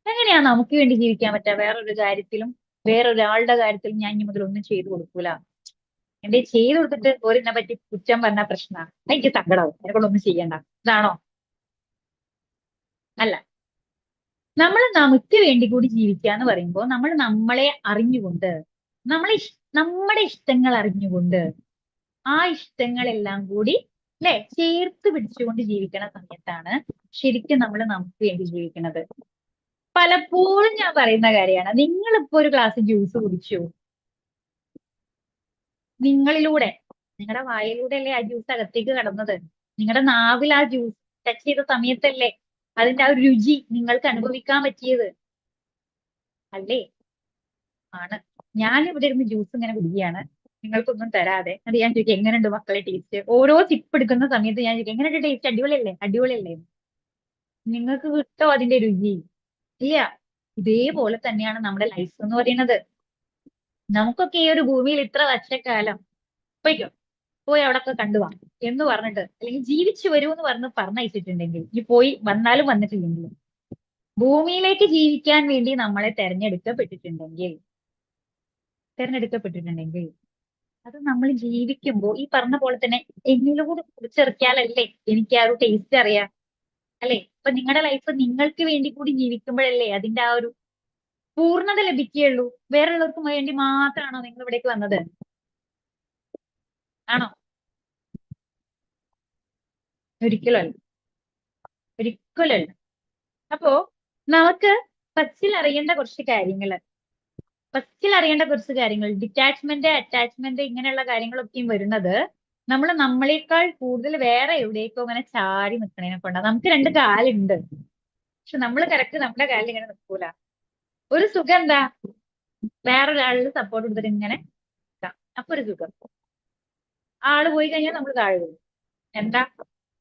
എങ്ങനെയാ നമുക്ക് വേണ്ടി ജീവിക്കാൻ പറ്റുക? വേറൊരു കാര്യത്തിലും വേറൊരാളുടെ കാര്യത്തിലും ഞാൻ ഇനി മുതൽ ഒന്നും ചെയ്തു കൊടുക്കൂല. എന്റെ ചെയ്തു കൊടുത്തിട്ട് ഓരെന്നെ പറ്റി കുറ്റം പറഞ്ഞ പ്രശ്നമാണ്, എനിക്ക് സങ്കടവും, എന്നെ കൊണ്ടൊന്നും ചെയ്യണ്ട, ഇതാണോ? അല്ല. നമ്മൾ നമുക്ക് വേണ്ടി കൂടി ജീവിക്കുക എന്ന് പറയുമ്പോൾ നമ്മൾ നമ്മളെ അറിഞ്ഞുകൊണ്ട്, നമ്മുടെ ഇഷ്ടങ്ങൾ അറിഞ്ഞുകൊണ്ട് ആ ഇഷ്ടങ്ങളെല്ലാം കൂടി അല്ലെ ചേർത്ത് പിടിച്ചുകൊണ്ട് ജീവിക്കണ സമയത്താണ് ശരിക്കും നമ്മൾ നമുക്ക് വേണ്ടി ജീവിക്കുന്നത്. പലപ്പോഴും ഞാൻ പറയുന്ന കാര്യമാണ്, നിങ്ങളിപ്പോ ഒരു ഗ്ലാസ് ജ്യൂസ് കുടിച്ചു, നിങ്ങളിലൂടെ, നിങ്ങളുടെ വായിലൂടെ അല്ലേ ആ ജ്യൂസ് അകത്തേക്ക് കടന്നത്, നിങ്ങളുടെ നാവിൽ ആ ജ്യൂസ് ടച്ച് ചെയ്ത സമയത്തല്ലേ അതിന്റെ ആ ഒരു രുചി നിങ്ങൾക്ക് അനുഭവിക്കാൻ പറ്റിയത് അല്ലേ? ആണ്. ഞാൻ ഇവിടെ ഇരുന്ന് ജ്യൂസ് ഇങ്ങനെ കുടിക്കുകയാണ്, നിങ്ങൾക്കൊന്നും തരാതെ. അത് ഞാൻ ചോദിക്കും എങ്ങനെയുണ്ട് മക്കളെ ടേസ്റ്റ്? ഓരോ സിപ്പ് എടുക്കുന്ന സമയത്ത് ഞാൻ ചോദിക്കും എങ്ങനെയുണ്ട് ടേസ്റ്റ്? അടിപൊളിയല്ലേ? അടിപൊളിയല്ലേ? നിങ്ങൾക്ക് കിട്ടോ അതിന്റെ രുചി? ഇല്ല. ഇതേപോലെ തന്നെയാണ് നമ്മുടെ ലൈഫ് എന്ന് പറയുന്നത്. നമുക്കൊക്കെ ഈ ഒരു ഭൂമിയിൽ ഇത്ര വർഷക്കാലം പോയിക്കോ, പോയി അവിടൊക്കെ കണ്ടുവാ എന്ന് പറഞ്ഞിട്ട്, അല്ലെങ്കിൽ ജീവിച്ചു വരൂ എന്ന് പറഞ്ഞ് പറഞ്ഞയച്ചിട്ടുണ്ടെങ്കിൽ, ഈ പോയി വന്നാലും വന്നിട്ടില്ലെങ്കിലും ഭൂമിയിലേക്ക് ജീവിക്കാൻ വേണ്ടി നമ്മളെ തെരഞ്ഞെടുക്കപ്പെട്ടിട്ടുണ്ടെങ്കിൽ അത് നമ്മൾ ജീവിക്കുമ്പോൾ ഈ പറഞ്ഞ പോലെ തന്നെ എന്നിലൂടെ കുറിച്ചിറക്കിയാലല്ലേ എനിക്ക് ആ ഒരു ടേസ്റ്റ് അറിയാം. അല്ലെ? ഇപ്പൊ നിങ്ങളുടെ ലൈഫ് നിങ്ങൾക്ക് വേണ്ടി കൂടി ജീവിക്കുമ്പോഴല്ലേ അതിന്റെ ആ ഒരു പൂർണ്ണത ലഭിക്കുകയുള്ളൂ. വേറുള്ളവർക്ക് വേണ്ടി മാത്രമാണോ നിങ്ങൾ ഇവിടേക്ക് വന്നത്? ആണോ? ഒരിക്കലും അല്ല. ഒരിക്കലും അല്ല. അപ്പോ നമുക്ക് ഫസ്റ്റിൽ അറിയേണ്ട കുറച്ച് കാര്യങ്ങൾ ഡിറ്റാച്ച്മെന്റ്, അറ്റാച്ച്മെന്റ്, ഇങ്ങനെയുള്ള കാര്യങ്ങളൊക്കെയും വരുന്നത് നമ്മൾ നമ്മളെക്കാൾ കൂടുതൽ വേറെ എവിടേക്കോ ഇങ്ങനെ ചാടി നിൽക്കണേനെ കൊണ്ടാണ്. നമുക്ക് രണ്ട് കാലുണ്ട്, പക്ഷെ നമ്മൾ കറക്റ്റ് നമ്മുടെ കാലിൽ ഇങ്ങനെ നിൽക്കൂല. ഒരു സുഖം എന്താ? വേറൊരാളിൽ സപ്പോർട്ട് കൊടുത്തിട്ട് ഇങ്ങനെ നിൽക്കാം. അപ്പൊ ഒരു സുഖം. ആള് പോയി കഴിഞ്ഞാൽ നമ്മൾ താഴെ പോകും. എന്താ?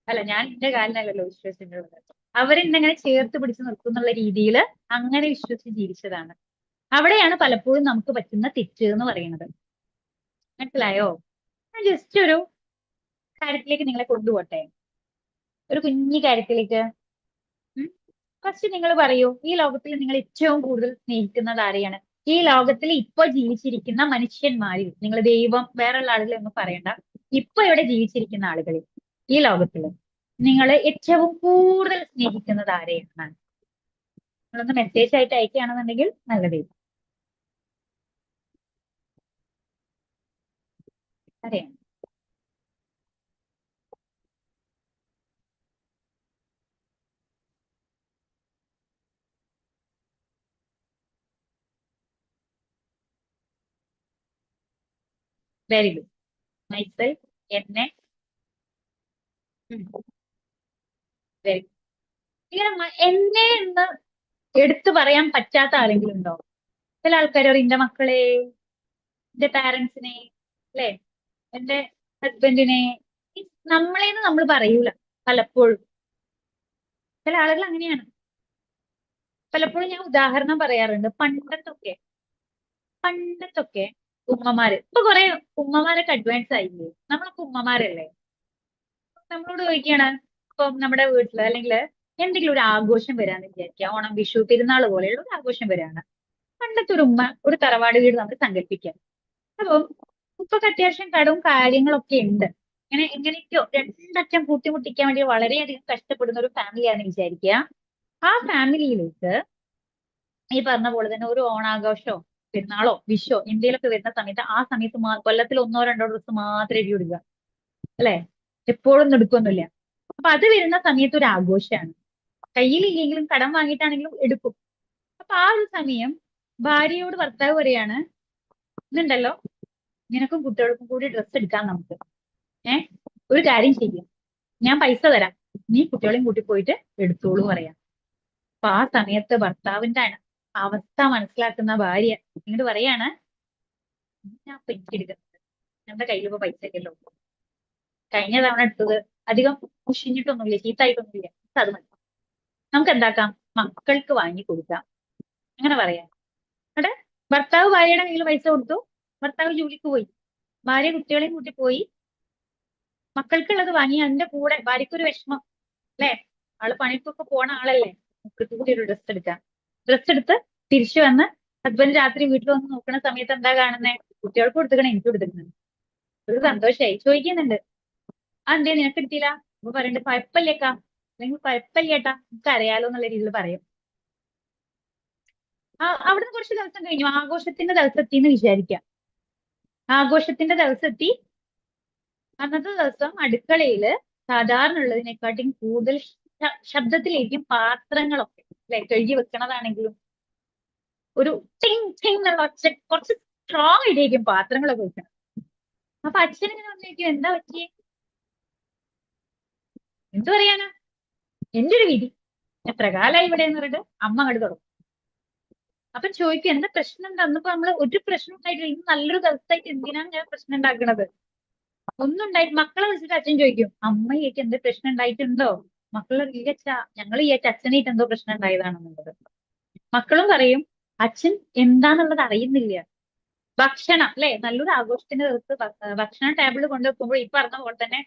അല്ല, ഞാൻ എന്റെ കാലിനല്ലല്ലോ വിശ്വസിച്ചിട്ടുള്ളത്. അവരെന്നെങ്ങനെ ചേർത്ത് പിടിച്ച് നിർത്തും എന്നുള്ള രീതിയിൽ അങ്ങനെ വിശ്വസിച്ച് ജീവിച്ചതാണ്. അവിടെയാണ് പലപ്പോഴും നമുക്ക് പറ്റുന്ന തെറ്റ് എന്ന് പറയുന്നത്. മനസ്സിലായോ? ഞാൻ ജസ്റ്റ് ഒരു കാര്യത്തിലേക്ക് നിങ്ങളെ കൊണ്ടുപോട്ടെ. ഒരു കുഞ്ഞു കാര്യത്തിലേക്ക്. ഫസ്റ്റ് നിങ്ങൾ പറയൂ, ഈ ലോകത്തിൽ നിങ്ങൾ ഏറ്റവും കൂടുതൽ സ്നേഹിക്കുന്നത് ആരെയാണ്? ഈ ലോകത്തിൽ ഇപ്പൊ ജീവിച്ചിരിക്കുന്ന മനുഷ്യന്മാരിൽ, നിങ്ങൾ ദൈവം വേറെയുള്ള ആളുകളെ ഒന്നും പറയണ്ട, ഇപ്പൊ ഇവിടെ ജീവിച്ചിരിക്കുന്ന ആളുകളിൽ, ഈ ലോകത്തിൽ നിങ്ങൾ ഏറ്റവും കൂടുതൽ സ്നേഹിക്കുന്നത് ആരെയാണ്? നിങ്ങളൊന്ന് മെസ്സേജ് ആയിട്ട് അയക്കുകയാണെന്നുണ്ടെങ്കിൽ നല്ലതായിരിക്കും. അറിയാം. Very good. മൈസെൽഫ്, എന്നെ. Very good. ഇങ്ങനെ എന്നെ എന്ന് എടുത്തു പറയാൻ പറ്റാത്ത ആരെങ്കിലും ഉണ്ടോ? ചില ആൾക്കാർ പറയും എന്റെ മക്കളെ, എന്റെ പാരന്റ്സിനെ, അല്ലെ, എന്റെ ഹസ്ബൻഡിനെ. നമ്മളെന്ന് നമ്മൾ പറയൂല പലപ്പോഴും. ചില ആളുകൾ അങ്ങനെയാണ്. പലപ്പോഴും ഞാൻ ഉദാഹരണം പറയാറുണ്ട്. പണ്ടത്തൊക്കെ ഉമ്മമാര്, ഇപ്പൊ കുറെ ഉമ്മമാരൊക്കെ അഡ്വാൻസ് ആയില്ലേ? നമ്മളൊക്കെ ഉമ്മമാരല്ലേ? നമ്മളോട് ചോദിക്കാണ്, ഇപ്പം നമ്മുടെ വീട്ടില് അല്ലെങ്കിൽ എന്തെങ്കിലും ഒരു ആഘോഷം വരാന്ന് വിചാരിക്കുക, ഓണം, വിഷു, പെരുന്നാൾ പോലെയുള്ള ഒരു ആഘോഷം വരാണ്. പണ്ടത്തെ ഒരു ഉമ്മ ഒരു തറവാട് വീട് നമ്മൾ സങ്കല്പിക്കാം. അപ്പം ഉപ്പൊക്കെ അത്യാവശ്യം കടവും കാര്യങ്ങളൊക്കെ ഉണ്ട്. എങ്ങനെയൊക്കെയോ രണ്ടറ്റം കൂട്ടിമുട്ടിക്കാൻ വേണ്ടി വളരെയധികം കഷ്ടപ്പെടുന്ന ഒരു ഫാമിലിയാണെന്ന് വിചാരിക്കുക. ആ ഫാമിലിയിലേക്ക് ഈ പറഞ്ഞ പോലെ തന്നെ ഒരു ഓണാഘോഷോ പെരുന്നാളോ വിഷോ എന്തെങ്കിലുമൊക്കെ വരുന്ന സമയത്ത്, ആ സമയത്ത് കൊല്ലത്തിൽ ഒന്നോ രണ്ടോ ദിവസം മാത്രമേ ഇടി കൊടുക്കുക, അല്ലെ? എപ്പോഴും ഒന്നും എടുക്കൊന്നുമില്ല. അപ്പൊ അത് വരുന്ന സമയത്ത് ഒരു ആഘോഷമാണ്. കയ്യിലില്ലെങ്കിലും കടം വാങ്ങിയിട്ടാണെങ്കിലും എടുക്കും. അപ്പൊ ആ ഒരു സമയം ഭാര്യയോട് ഭർത്താവ് പറയാണ്, ഇതുണ്ടല്ലോ, നിനക്കും കുട്ടികൾക്കും കൂടി ഡ്രസ്സ് എടുക്കാൻ നമുക്ക്. ഏഹ് ഒരു കാര്യം ചെയ്യാം, ഞാൻ പൈസ തരാം, നീ കുട്ടികളെയും കൂട്ടി പോയിട്ട് എടുത്തോളൂ പറയാം. അപ്പൊ ആ സമയത്ത് ഭർത്താവിന്റെ അവസ്ഥ മനസ്സിലാക്കുന്ന ഭാര്യ ഇങ്ങോട്ട് പറയാണ്, ഞാൻ ഇപ്പൊ എനിക്ക് എടുക്കുന്നത്, നമ്മുടെ കയ്യിൽ ഇപ്പൊ പൈസ ഇല്ലല്ലോ, കഴിഞ്ഞ തവണ എടുത്തത് അധികം മുഷിഞ്ഞിട്ടൊന്നുമില്ല, ചീത്തായിട്ടൊന്നുമില്ല, അത് മതി, നമുക്ക് എന്താക്കാം, മക്കൾക്ക് വാങ്ങി കൊടുക്കാം. അങ്ങനെ പറയാം. അവിടെ ഭർത്താവ് ഭാര്യയുടെ കയ്യിൽ പൈസ കൊടുത്തു, ഭർത്താവ് ജോലിക്ക് പോയി, ഭാര്യ കുട്ടികളെയും കൂട്ടി പോയി, മക്കൾക്കുള്ളത് വാങ്ങി. അതിന്റെ കൂടെ ഭാര്യയ്ക്കൊരു വിഷമം, അല്ലെ? ആള് പണിക്കൊക്കെ പോണ ആളല്ലേ, മക്കൾക്ക് കൂടി ഒരു ഡ്രസ്സ് എടുത്ത് തിരിച്ചു വന്ന് ഹസ്ബൻഡ് രാത്രി വീട്ടിൽ വന്ന് നോക്കുന്ന സമയത്ത് എന്താ കാണുന്നേ? കുട്ടികൾക്ക് കൊടുത്തിക്കണേ, എനിക്ക് കൊടുത്തിക്കണം. ഒരു സന്തോഷായി. ചോദിക്കുന്നുണ്ട്, ആ എന്തേ നിനക്ക് കിട്ടിയില്ല? അപ്പൊ പറയണ്ട് കുഴപ്പമില്ലേക്കാ, അല്ലെങ്കിൽ കുഴപ്പമില്ലേട്ടാ, നമുക്ക് അറിയാലോ എന്നുള്ള രീതിയിൽ പറയും. അവിടുന്ന് കുറച്ച് ദിവസം കഴിഞ്ഞു, ആഘോഷത്തിന്റെ ദിവസം എത്തി എന്ന് വിചാരിക്കാം. ആഘോഷത്തിന്റെ ദിവസം എത്തി. അന്നത്തെ ദിവസം അടുക്കളയില് സാധാരണ ഉള്ളതിനെക്കാട്ടും കൂടുതൽ ശബ്ദത്തിലേക്കും പാത്രങ്ങളൊക്കെ, അല്ലെ, കഴുകി വെക്കണതാണെങ്കിലും ഒരു ടിങ് ടിങ് എന്നുള്ള ഒച്ച, കുറച്ച് സ്ട്രോങ് ആയിട്ടായിരിക്കും പാത്രങ്ങളൊക്കെ വെക്കണം. അപ്പൊ അച്ഛൻ ഇങ്ങനെ വന്നിരിക്കും, എന്താ പറ്റിയേ? എന്തു പറയാനാ, എന്റെ ഒരു വിധി, എത്ര കാലായി ഇവിടെ എന്ന് പറഞ്ഞിട്ട് അമ്മ അങ്ങോട്ട് തുടങ്ങും. അപ്പൊ ചോദിക്കും എന്താ പ്രശ്നം എന്താ? അന്നിപ്പോ നമ്മള് ഒരു പ്രശ്നം ഉണ്ടായിട്ടില്ല, ഇന്ന് നല്ലൊരു ദിവസമായിട്ട് എന്തിനാണ് ഞാൻ പ്രശ്നം ഉണ്ടാക്കണത്? ഒന്നും ഉണ്ടായി. മക്കളെ വിളിച്ചിട്ട് അച്ഛൻ ചോദിക്കും അമ്മയായിട്ട് എന്ത് പ്രശ്നം ഉണ്ടായിട്ടുണ്ടോ? മക്കള് ഇല്ല അച്ഛാ, ഞങ്ങൾ ഈ അച്ഛനായിട്ട് എന്തോ പ്രശ്നം ഉണ്ടായതാണെന്നുള്ളത്. മക്കളും പറയും അച്ഛൻ എന്താന്നുള്ളത് അറിയുന്നില്ല. ഭക്ഷണം അല്ലെ, നല്ലൊരു ആഘോഷത്തിന്റെ ദിവസത്ത് ഭക്ഷണം ടേബിളിൽ കൊണ്ടുവെക്കുമ്പോൾ ഈ പറഞ്ഞ പോലെ തന്നെ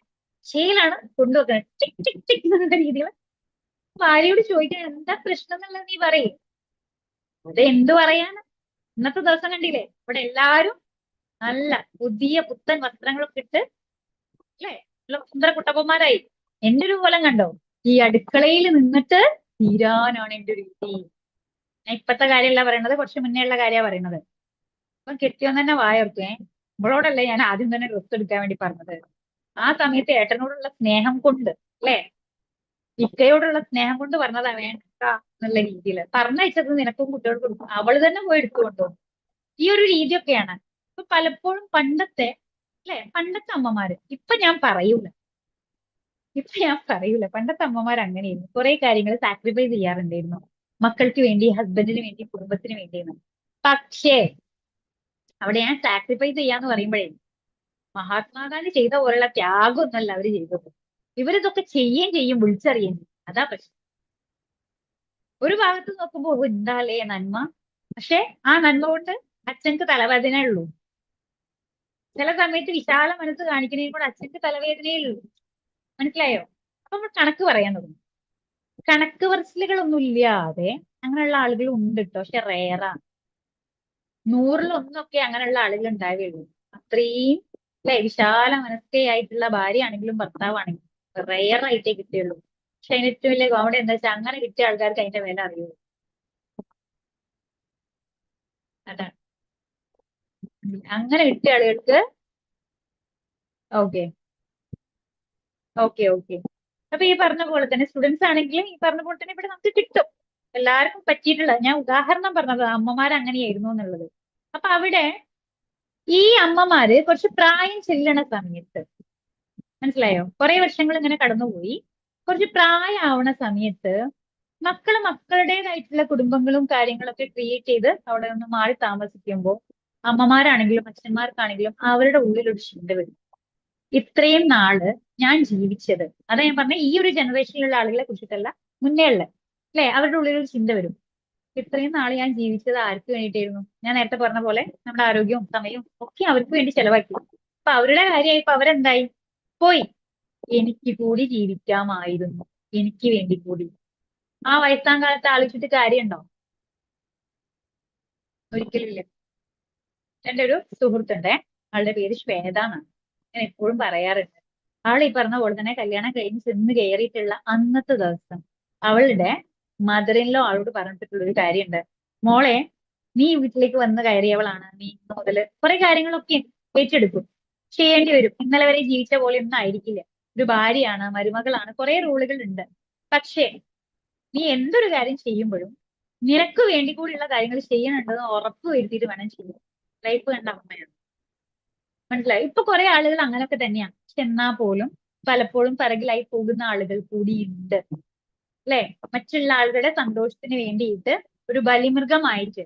ശീലാണ് കൊണ്ടുവെക്കുന്നത്, ടിക് ടിക് ടിക് എന്നുള്ള രീതിയിൽ. ഭാര്യയോട് ചോദിക്കാൻ എന്താ പ്രശ്നം എന്നുള്ളത് നീ പറയും. അത് എന്തു പറയാന്? ഇന്നത്തെ ദിവസം കണ്ടില്ലേ, ഇവിടെ എല്ലാരും നല്ല പുതിയ പുത്തൻ വസ്ത്രങ്ങളൊക്കെ ഇട്ട് അല്ലെ, നല്ല സുന്ദര കുട്ടപ്പന്മാരായി. എന്റെ ഒരു കോലം കണ്ടോ? ഈ അടുക്കളയിൽ നിന്നിട്ട് തീരാനാണ് എന്റെ ഒരു രീതി. ഞാൻ ഇപ്പത്തെ കാര്യമല്ല പറയണത്, കുറച്ച് മുന്നേ ഉള്ള കാര്യമാണ് പറയണത്. അപ്പൊ കെട്ടിയോൻ തന്നെ വായോർക്കേ, ഇവളോടല്ലേ ഞാൻ ആദ്യം തന്നെ ഡ്രസ് എടുക്കാൻ വേണ്ടി പറഞ്ഞത്. ആ സമയത്ത് ഏട്ടനോടുള്ള സ്നേഹം കൊണ്ട് അല്ലെ, ഇക്കയോടുള്ള സ്നേഹം കൊണ്ട് പറഞ്ഞതാ വേണ്ട എന്നുള്ള രീതിയിൽ. പറഞ്ഞയച്ചത് നിനക്കും കുട്ടികൾക്ക് കൊടുക്കും, അവള് തന്നെ പോയി എടുത്തുകൊണ്ടോ. ഈ ഒരു രീതിയൊക്കെയാണ്. ഇപ്പൊ പലപ്പോഴും പണ്ടത്തെ അല്ലെ, പണ്ടത്തെ അമ്മമാര്, ഇപ്പൊ ഞാൻ പറയൂല, പണ്ടത്തെ അമ്മമാർ അങ്ങനെയായിരുന്നു. കുറെ കാര്യങ്ങൾ സാക്രിഫൈസ് ചെയ്യാറുണ്ടായിരുന്നു മക്കൾക്ക് വേണ്ടി, ഹസ്ബൻഡിന് വേണ്ടി, കുടുംബത്തിന് വേണ്ടിയെന്ന്. പക്ഷേ അവിടെ ഞാൻ സാക്രിഫൈസ് ചെയ്യാന്ന് പറയുമ്പോഴേ മഹാത്മാഗാന്ധി ചെയ്ത പോലുള്ള ത്യാഗമൊന്നുമല്ല അവര് ചെയ്തത്. ഇവരിതൊക്കെ ചെയ്യും വിളിച്ചറിയുകയും ചെയ്യും. അതാ പ്രശ്നം. ഒരു ഭാഗത്ത് നോക്കുമ്പോ എന്താലേ നന്മ, പക്ഷെ ആ നന്മ കൊണ്ട് അച്ഛൻക്ക് തലവേദനയേ ഉള്ളൂ. ചില സമയത്ത് വിശാല മനസ്സ് കാണിക്കുന്നതിന് കൂടെ അച്ഛൻക്ക് തലവേദനയേ ഉള്ളൂ. മനസ്സിലായോ? അപ്പൊ നമ്മൾ കണക്ക് പറയാൻ തുടങ്ങും. കണക്ക് പറച്ചിലുകളൊന്നും ഇല്ലാതെ അങ്ങനെയുള്ള ആളുകൾ ഉണ്ട് കേട്ടോ, പക്ഷെ റേറാ. 100-ൽ 1 അങ്ങനെയുള്ള ആളുകൾ ഉണ്ടാവുകയുള്ളൂ. അത്രയും അല്ലെ വിശാല മനസ്കയായിട്ടുള്ള ഭാര്യ ആണെങ്കിലും ഭർത്താവാണെങ്കിലും റെയർ ആയിട്ടേ കിട്ടുകയുള്ളൂ. പക്ഷെ അതിന് ഏറ്റവും വലിയ കോമഡി എന്താ വെച്ചാൽ അങ്ങനെ കിട്ടിയ ആൾക്കാർക്ക് അതിന്റെ വില അറിയുള്ളൂ. അതാണ്. അങ്ങനെ കിട്ടിയ ആളുകൾക്ക് ഓക്കെ ഓക്കെ. അപ്പൊ ഈ പറഞ്ഞ പോലെ തന്നെ സ്റ്റുഡൻസ് ആണെങ്കിലും ഈ പറഞ്ഞ പോലെ തന്നെ ഇവിടെ നമുക്ക് കിട്ടും. എല്ലാവർക്കും പറ്റിയിട്ടുള്ള, ഞാൻ ഉദാഹരണം പറഞ്ഞത് അമ്മമാർ അങ്ങനെയായിരുന്നു എന്നുള്ളത്. അപ്പൊ അവിടെ ഈ അമ്മമാര് കുറച്ച് പ്രായം ചെല്ലണ സമയത്ത്, മനസ്സിലായോ, കുറെ വർഷങ്ങൾ ഇങ്ങനെ കടന്നുപോയി, കുറച്ച് പ്രായമാവണ സമയത്ത് മക്കള് മക്കളുടേതായിട്ടുള്ള കുടുംബങ്ങളും കാര്യങ്ങളൊക്കെ ക്രിയേറ്റ് ചെയ്ത് അവിടെ നിന്ന് മാറി താമസിക്കുമ്പോൾ അമ്മമാരാണെങ്കിലും അച്ഛന്മാർക്കാണെങ്കിലും അവരുടെ ഉള്ളിലൊരു ചിന്ത വരും. ഇത്രയും നാള് ഞാൻ ജീവിച്ചത്, അതാ ഞാൻ പറഞ്ഞ ഈ ഒരു ജനറേഷനിലുള്ള ആളുകളെ കുറിച്ചിട്ടല്ല, മുന്നേ ഉള്ള അല്ലെ, അവരുടെ ഉള്ളിലൊരു ചിന്ത വരും. ഇത്രയും നാള് ഞാൻ ജീവിച്ചത് ആർക്ക് വേണ്ടിയിട്ടായിരുന്നു? ഞാൻ നേരത്തെ പറഞ്ഞ പോലെ നമ്മുടെ ആരോഗ്യവും സമയവും ഒക്കെ അവർക്ക് വേണ്ടി ചെലവാക്കി. അപ്പൊ അവരുടെ കാര്യമായി ഇപ്പൊ അവരെന്തായി പോയി. എനിക്ക് കൂടി ജീവിക്കാമായിരുന്നു, എനിക്ക് വേണ്ടി കൂടി. ആ വയസ്സാം കാലത്ത് ആലോചിച്ചിട്ട് കാര്യമുണ്ടോ? ഒരിക്കലും ഇല്ല. എന്റെ ഒരു സുഹൃത്തുണ്ടേ, അവളുടെ പേര് ശ്വേത എന്നാണ്. ഞാൻ എപ്പോഴും പറയാറുണ്ട്. അവൾ ഈ പറഞ്ഞ പോലെ തന്നെ കല്യാണം കഴിഞ്ഞ് ചെന്ന് കയറിയിട്ടുള്ള അന്നത്തെ ദിവസം അവളുടെ മദറിൻലോ അവളോട് പറഞ്ഞിട്ടുള്ള ഒരു കാര്യമുണ്ട്. മോളെ, നീ ഈ വീട്ടിലേക്ക് വന്ന് കയറിയവളാണ്, നീ ഇന്ന് മുതല് കുറെ കാര്യങ്ങളൊക്കെ ഏറ്റെടുക്കും, ചെയ്യേണ്ടി വരും. ഇന്നലെ വരെ ജീവിച്ച പോലെ ഒന്നും ആയിരിക്കില്ല. ഒരു ഭാര്യയാണ്, മരുമകളാണ്, കുറെ റോളുകൾ ഉണ്ട്. പക്ഷേ നീ എന്തൊരു കാര്യം ചെയ്യുമ്പോഴും നിനക്ക് വേണ്ടി കൂടിയുള്ള കാര്യങ്ങൾ ചെയ്യണുണ്ടെന്ന് ഉറപ്പ് വരുത്തിയിട്ട് വേണം ചെയ്യാൻ. ലൈഫ് കണ്ട അമ്മയാണ്. മനസ്സിലായി? ഇപ്പൊ കുറെ ആളുകൾ അങ്ങനൊക്കെ തന്നെയാണ്. പക്ഷെ എന്നാ പോലും പലപ്പോഴും പിറകിലായി പോകുന്ന ആളുകൾ കൂടിയുണ്ട്. അല്ലെ? മറ്റുള്ള ആളുകളുടെ സന്തോഷത്തിന് വേണ്ടിയിട്ട് ഒരു ബലിമൃഗമായിട്ട്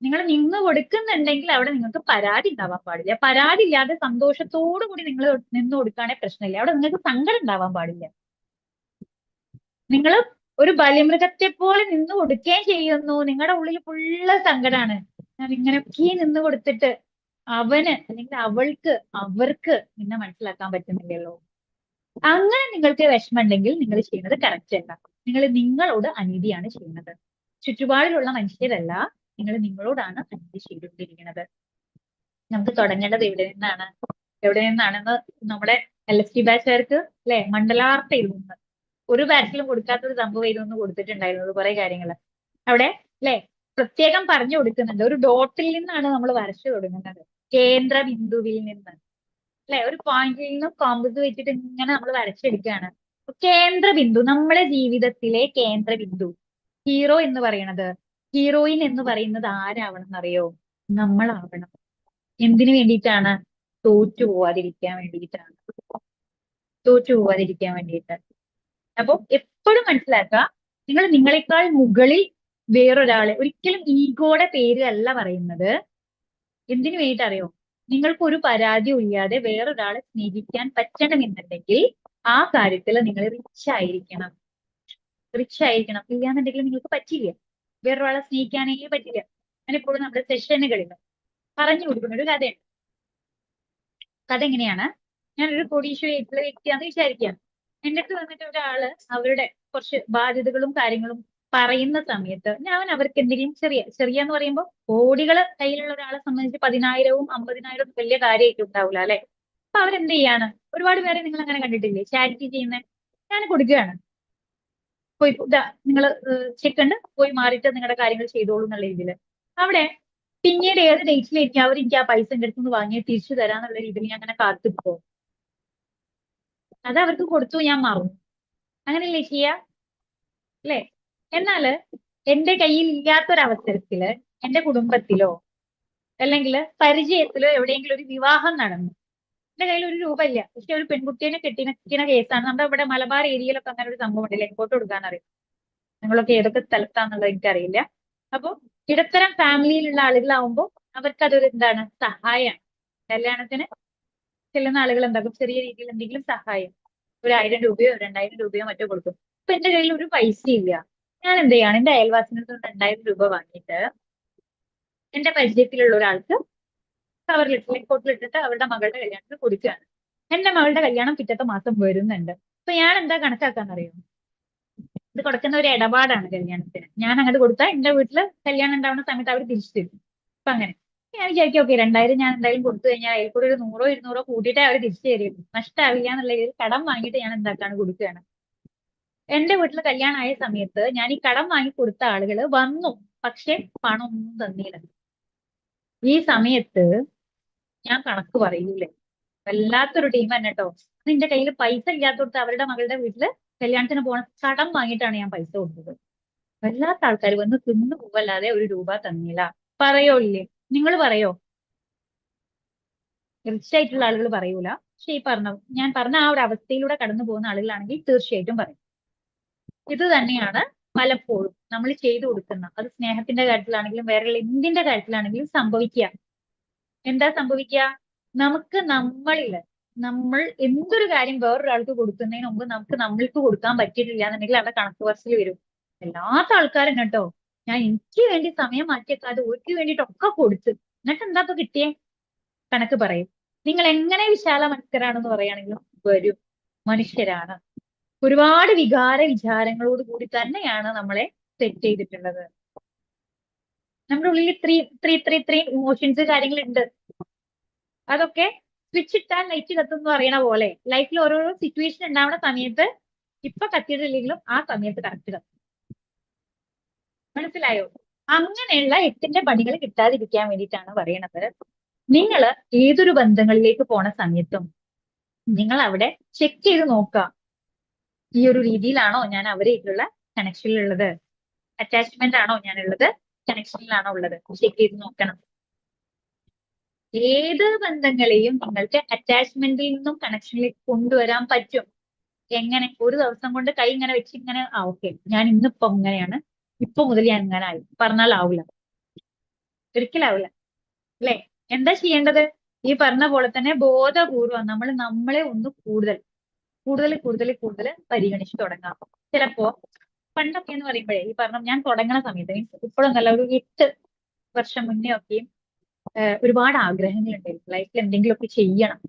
നിങ്ങൾ നിന്ന് കൊടുക്കുന്നുണ്ടെങ്കിൽ അവിടെ നിങ്ങൾക്ക് പരാതി ഉണ്ടാവാൻ പാടില്ല. പരാതി ഇല്ലാതെ സന്തോഷത്തോടു കൂടി നിങ്ങൾ നിന്ന് കൊടുക്കുകയാണെങ്കിൽ പ്രശ്നമില്ല. അവിടെ നിങ്ങൾക്ക് സങ്കടം ഉണ്ടാവാൻ പാടില്ല. നിങ്ങൾ ഒരു ബലിമൃഗത്തെ പോലെ നിന്ന് കൊടുക്കുകയും ചെയ്യുന്നു, നിങ്ങളുടെ ഉള്ളിൽ ഫുള്ള് സങ്കടമാണ്. ഞാൻ ഇങ്ങനെയൊക്കെ നിന്ന് കൊടുത്തിട്ട് അവന് അല്ലെങ്കിൽ അവൾക്ക് അവർക്ക് നിന്നെ മനസ്സിലാക്കാൻ പറ്റുന്നില്ലല്ലോ. അങ്ങനെ നിങ്ങൾക്ക് വിഷമമുണ്ടെങ്കിൽ നിങ്ങൾ ചെയ്യുന്നത് കറക്റ്റ് അല്ല. നിങ്ങൾ നിങ്ങളോട് അനീതിയാണ് ചെയ്യുന്നത്. ചുറ്റുപാടിലുള്ള മനുഷ്യരല്ല, നിങ്ങൾ നിങ്ങളോടാണ് അനീതി ചെയ്തുകൊണ്ടിരിക്കുന്നത്. നമുക്ക് തുടങ്ങേണ്ടത് എവിടെ നിന്നാണെന്ന് നമ്മുടെ LST ബാച്ചുകാർക്ക് അല്ലെ മണ്ഡലാർത്ത ഇരുന്ന് ഒരു ബാച്ചിലും കൊടുക്കാത്തൊരു സംഭവം ഇതൊന്ന് കൊടുത്തിട്ടുണ്ടായിരുന്നു കുറെ കാര്യങ്ങൾ അവിടെ അല്ലെ, പ്രത്യേകം പറഞ്ഞു കൊടുക്കുന്നുണ്ട്. ഒരു ഡോട്ടിൽ നിന്നാണ് നമ്മൾ വരച്ചു തുടങ്ങുന്നത്, കേന്ദ്ര ബിന്ദുവിൽ നിന്ന് അല്ലെ, ഒരു പോയിന്റിൽ നിന്നും കോമ്പസ് വെച്ചിട്ട് ഇങ്ങനെ നമ്മൾ വരച്ചെടുക്കുകയാണ്. കേന്ദ്ര ബിന്ദു, നമ്മുടെ ജീവിതത്തിലെ കേന്ദ്ര ബിന്ദു, ഹീറോ എന്ന് പറയുന്നത്, ഹീറോയിൻ എന്ന് പറയുന്നത് ആരാവണം എന്നറിയോ? നമ്മളാവണം. എന്തിനു വേണ്ടിയിട്ടാണ്? തോറ്റു പോവാതിരിക്കാൻ വേണ്ടിയിട്ടാണ്. തോറ്റു പോവാതിരിക്കാൻ വേണ്ടിയിട്ട്. അപ്പൊ എപ്പോഴും മനസ്സിലാക്കുക, നിങ്ങൾ നിങ്ങളെക്കാൾ മുകളിൽ വേറൊരാളെ ഒരിക്കലും ഈഗോയുടെ പേര് അല്ല പറയുന്നത്. എന്തിനു വേണ്ടിയിട്ട് അറിയോ? നിങ്ങൾക്ക് ഒരു പരാതിയും ഇല്ലാതെ വേറൊരാളെ സ്നേഹിക്കാൻ പറ്റണമെന്നുണ്ടെങ്കിൽ ആ കാര്യത്തിൽ നിങ്ങൾ റിച്ച് ആയിരിക്കണം. റിച്ച് ആയിരിക്കണം. ഇല്ലാന്നുണ്ടെങ്കിൽ നിങ്ങൾക്ക് പറ്റില്ല. വേറൊരാളെ സ്നേഹിക്കാനേ പറ്റില്ല. ഞാൻ ഇപ്പോഴും നമ്മുടെ സെഷനുകളിൽ പറഞ്ഞു കൊടുക്കുന്ന ഒരു കഥയുണ്ട്. കഥ എങ്ങനെയാണ്? ഞാനൊരു കോടീശ്വരിയായിട്ടുള്ള വ്യക്തിയാന്ന് വിചാരിക്കാം. എൻ്റെ അടുത്ത് വന്നിട്ട് ഒരാള് അവരുടെ കുറച്ച് ബാധ്യതകളും കാര്യങ്ങളും പറയുന്ന സമയത്ത് ഞാൻ അവർക്ക് എന്തെങ്കിലും ചെറിയ ചെറിയ എന്ന് പറയുമ്പോൾ കോടികള് കയ്യിലുള്ള ഒരാളെ സംബന്ധിച്ച് 10,000-വും 50,000-വും വലിയ കാര്യമായിട്ട് ഉണ്ടാവില്ല അല്ലെ? അപ്പൊ അവരെന്ത് ചെയ്യാണ്? ഒരുപാട് പേരെ നിങ്ങൾ അങ്ങനെ കണ്ടിട്ടില്ലേ ചാരിറ്റി ചെയ്യുന്ന? ഞാൻ കൊടുക്കുകയാണ്. പോയി നിങ്ങൾ ചെക്ക് ഉണ്ട്, പോയി മാറിയിട്ട് നിങ്ങളുടെ കാര്യങ്ങൾ ചെയ്തോളൂ എന്നുള്ള രീതിയിൽ. അവിടെ പിന്നീട് ഏത് ഡേറ്റിലേക്ക് അവർ എനിക്ക് ആ പൈസ എൻ്റെ അടുത്ത് നിന്ന് വാങ്ങി തിരിച്ചു തരാന്നുള്ള രീതിയിൽ ഞാൻ അങ്ങനെ കാത്തിപ്പോ. അത് അവർക്ക് കൊടുത്തു, ഞാൻ മറന്നു. അങ്ങനെയല്ലേ ചെയ്യാ? അല്ലേ? എന്നാല് എന്റെ കയ്യിൽ ഇല്ലാത്തൊരവസരത്തില് എന്റെ കുടുംബത്തിലോ അല്ലെങ്കിൽ പരിചയത്തിലോ എവിടെയെങ്കിലും ഒരു വിവാഹം നടന്നു. എന്റെ കയ്യിൽ ഒരു രൂപ ഇല്ല, പക്ഷെ ഒരു പെൺകുട്ടീനെ കെട്ടിന കേസാണ്. നമ്മുടെ ഇവിടെ മലബാർ ഏരിയയിലൊക്കെ അങ്ങനെ ഒരു സംഭവം ഉണ്ടല്ലേ, എങ്ങോട്ട് കൊടുക്കാൻ അറിയാം. നിങ്ങളൊക്കെ ഏതൊക്കെ സ്ഥലത്താന്നുള്ളത് എനിക്കറിയില്ല. അപ്പൊ ഇടത്തരം ഫാമിലിയിലുള്ള ആളുകളാവുമ്പോൾ അവർക്ക് അതൊരു എന്താണ്, സഹായമാണ്. കല്യാണത്തിന് ചെല്ലുന്ന ആളുകൾ എന്താക്കും, ചെറിയ രീതിയിൽ എന്തെങ്കിലും സഹായം, 1,000 രൂപയോ 2,000 രൂപയോ മറ്റോ കൊടുക്കും. അപ്പൊ എന്റെ കയ്യിൽ ഒരു പൈസ ഇല്ല. ഞാൻ എന്ത് ചെയ്യാണ്? എന്റെ അയൽവാസിനടുത്ത് 2,000 രൂപ വാങ്ങിയിട്ട് എന്റെ പരിചയത്തിലുള്ള ഒരാൾക്ക് കവറിലിട്ട് കൊട്ടിലിട്ടിട്ട് അവരുടെ മകളുടെ കല്യാണത്തിന് കൊടുക്കുകയാണ്. എന്റെ മകളുടെ കല്യാണം പിറ്റത്തെ മാസം വരുന്നുണ്ട്. അപ്പൊ ഞാൻ എന്താ കണക്കാക്കാന്നറിയോ? ഇത് കൊടുക്കുന്ന ഒരു ഇടപാടാണ് കല്യാണത്തിന്. ഞാൻ അങ്ങോട്ട് കൊടുത്താൽ എന്റെ വീട്ടില് കല്യാണം ഉണ്ടാവുന്ന സമയത്ത് അവർ തിരിച്ചു തരും. അപ്പൊ അങ്ങനെ ഞാൻ വിചാരിക്കും, ഓക്കെ 2,000 ഞാൻ എന്തായാലും കൊടുത്തു കഴിഞ്ഞാൽ അതിൽ കൂടെ ഒരു 100-200 കൂട്ടിയിട്ടേ അവർ തിരിച്ചു തരുള്ളൂ, നഷ്ടമാവില്ല എന്നുള്ള രീതിയിൽ കടം വാങ്ങിയിട്ട് ഞാൻ എന്താക്കാണ്, കൊടുക്കുകയാണ്. എന്റെ വീട്ടിൽ കല്യാണം ആയ സമയത്ത് ഞാൻ ഈ കടം വാങ്ങി കൊടുത്ത ആളുകൾ വന്നു, പക്ഷെ പണം ഒന്നും തന്നില്ല. ഈ സമയത്ത് ഞാൻ കണക്ക് പറയൂലേ, വല്ലാത്തൊരു ടീം തന്നെ കേട്ടോ. നിന്റെ കയ്യിൽ പൈസ ഇല്ലാത്തോടത്ത് അവരുടെ മകളുടെ വീട്ടില് കല്യാണത്തിന് പോകണം, കടം വാങ്ങിയിട്ടാണ് ഞാൻ പൈസ കൊടുത്തത്. വല്ലാത്ത ആൾക്കാർ വന്ന് തിന്നു പോവല്ലാതെ ഒരു രൂപ തന്നില്ല. പറയോ ഇല്ലേ? നിങ്ങൾ പറയോ? തീർച്ചയായിട്ടുള്ള ആളുകൾ പറയൂല. പക്ഷെ ഈ ഞാൻ പറഞ്ഞ ആ ഒരു അവസ്ഥയിലൂടെ കടന്നു പോകുന്ന ആളുകളാണെങ്കിൽ തീർച്ചയായിട്ടും പറയും. ഇത് തന്നെയാണ് പലപ്പോഴും നമ്മൾ ചെയ്തു കൊടുക്കുന്ന, അത് സ്നേഹത്തിന്റെ കാര്യത്തിലാണെങ്കിലും വേറെ എന്തിന്റെ കാര്യത്തിലാണെങ്കിലും സംഭവിക്കുക. എന്താ സംഭവിക്കുക? നമുക്ക് നമ്മൾ എന്തൊരു കാര്യം വേറൊരാൾക്ക് കൊടുക്കുന്നതിന് മുമ്പ് നമുക്ക് നമ്മൾക്ക് കൊടുക്കാൻ പറ്റിയിട്ടില്ല എന്നുണ്ടെങ്കിൽ അവിടെ കണക്ക് പറച്ചിൽ വരും. എല്ലാത്ത ആൾക്കാരും കേട്ടോ, ഞാൻ എനിക്ക് വേണ്ടി സമയം മാറ്റിയേക്കാതെ ഓർക്ക് വേണ്ടിയിട്ടൊക്കെ കൊടുത്ത്, എന്നിട്ട് എന്താ ഇപ്പൊ കിട്ടിയേ? കണക്ക് പറയും. നിങ്ങൾ എങ്ങനെ വിശാല മനസ്കരാണെന്ന് പറയുകയാണെങ്കിലും വരും. മനുഷ്യരാണ്. ഒരുപാട് വിചാരങ്ങളോട് കൂടി തന്നെയാണ് നമ്മളെ സെറ്റ് ചെയ്തിട്ടുള്ളത്. നമ്മുടെ ഉള്ളിൽ ഇത്രയും ഇമോഷൻസ് കാര്യങ്ങളുണ്ട്. അതൊക്കെ സ്വിച്ച് ഇട്ടാൽ ലൈറ്റ് കത്തും എന്ന് പറയണ പോലെ ലൈഫിൽ ഓരോരോ സിറ്റുവേഷൻ ഉണ്ടാവുന്ന സമയത്ത് ഇപ്പൊ കത്തിയിട്ടില്ലെങ്കിലും ആ സമയത്ത് കറക്റ്റ് കത്തും. മനസ്സിലായോ? അങ്ങനെയുള്ള 8ന്റെ പണികൾ കിട്ടാതിരിക്കാൻ വേണ്ടിയിട്ടാണ് പറയണത്. നിങ്ങൾ ഏതൊരു ബന്ധങ്ങളിലേക്ക് പോണ സമയത്തും നിങ്ങൾ അവിടെ ചെക്ക് ചെയ്ത് നോക്കുക, ഈ ഒരു രീതിയിലാണോ ഞാൻ അവരായിട്ടുള്ള കണക്ഷനിലുള്ളത്, അറ്റാച്ച്മെന്റ് ആണോ ഞാനുള്ളത്, കണക്ഷനിലാണോ ഉള്ളത്, ചെക്ക് ചെയ്ത് നോക്കണം. ഏത് ബന്ധങ്ങളെയും നിങ്ങൾക്ക് അറ്റാച്ച്മെന്റിൽ നിന്നും കണക്ഷനിലേക്ക് കൊണ്ടുവരാൻ പറ്റും. എങ്ങനെ? ഒരു ദിവസം കൊണ്ട് കൈ ഇങ്ങനെ വെച്ച് ഇങ്ങനെ ഓക്കെ ഞാൻ ഇന്നിപ്പോ ഇങ്ങനെയാണ്, ഇപ്പൊ മുതൽ ഞാൻ ഇങ്ങനെ ആയി പറഞ്ഞാൽ ആവില്ല, ഒരിക്കലാവില്ല. അല്ലെ? എന്താ ചെയ്യേണ്ടത്? ഈ പറഞ്ഞ പോലെ തന്നെ ബോധപൂർവം നമ്മളെ ഒന്ന് കൂടുതൽ പരിഗണിച്ച് തുടങ്ങാം. ചിലപ്പോ പണ്ടൊക്കെ എന്ന് പറയുമ്പോഴേ ഈ പറഞ്ഞ ഞാൻ തുടങ്ങണ സമയത്ത് മീൻസ് ഇപ്പോഴൊന്നല്ല, ഒരു 8 വർഷം മുന്നേ ഒക്കെയും ഒരുപാട് ആഗ്രഹങ്ങളുണ്ടായിരുന്നു. ലൈഫിൽ എന്തെങ്കിലുമൊക്കെ ചെയ്യണം,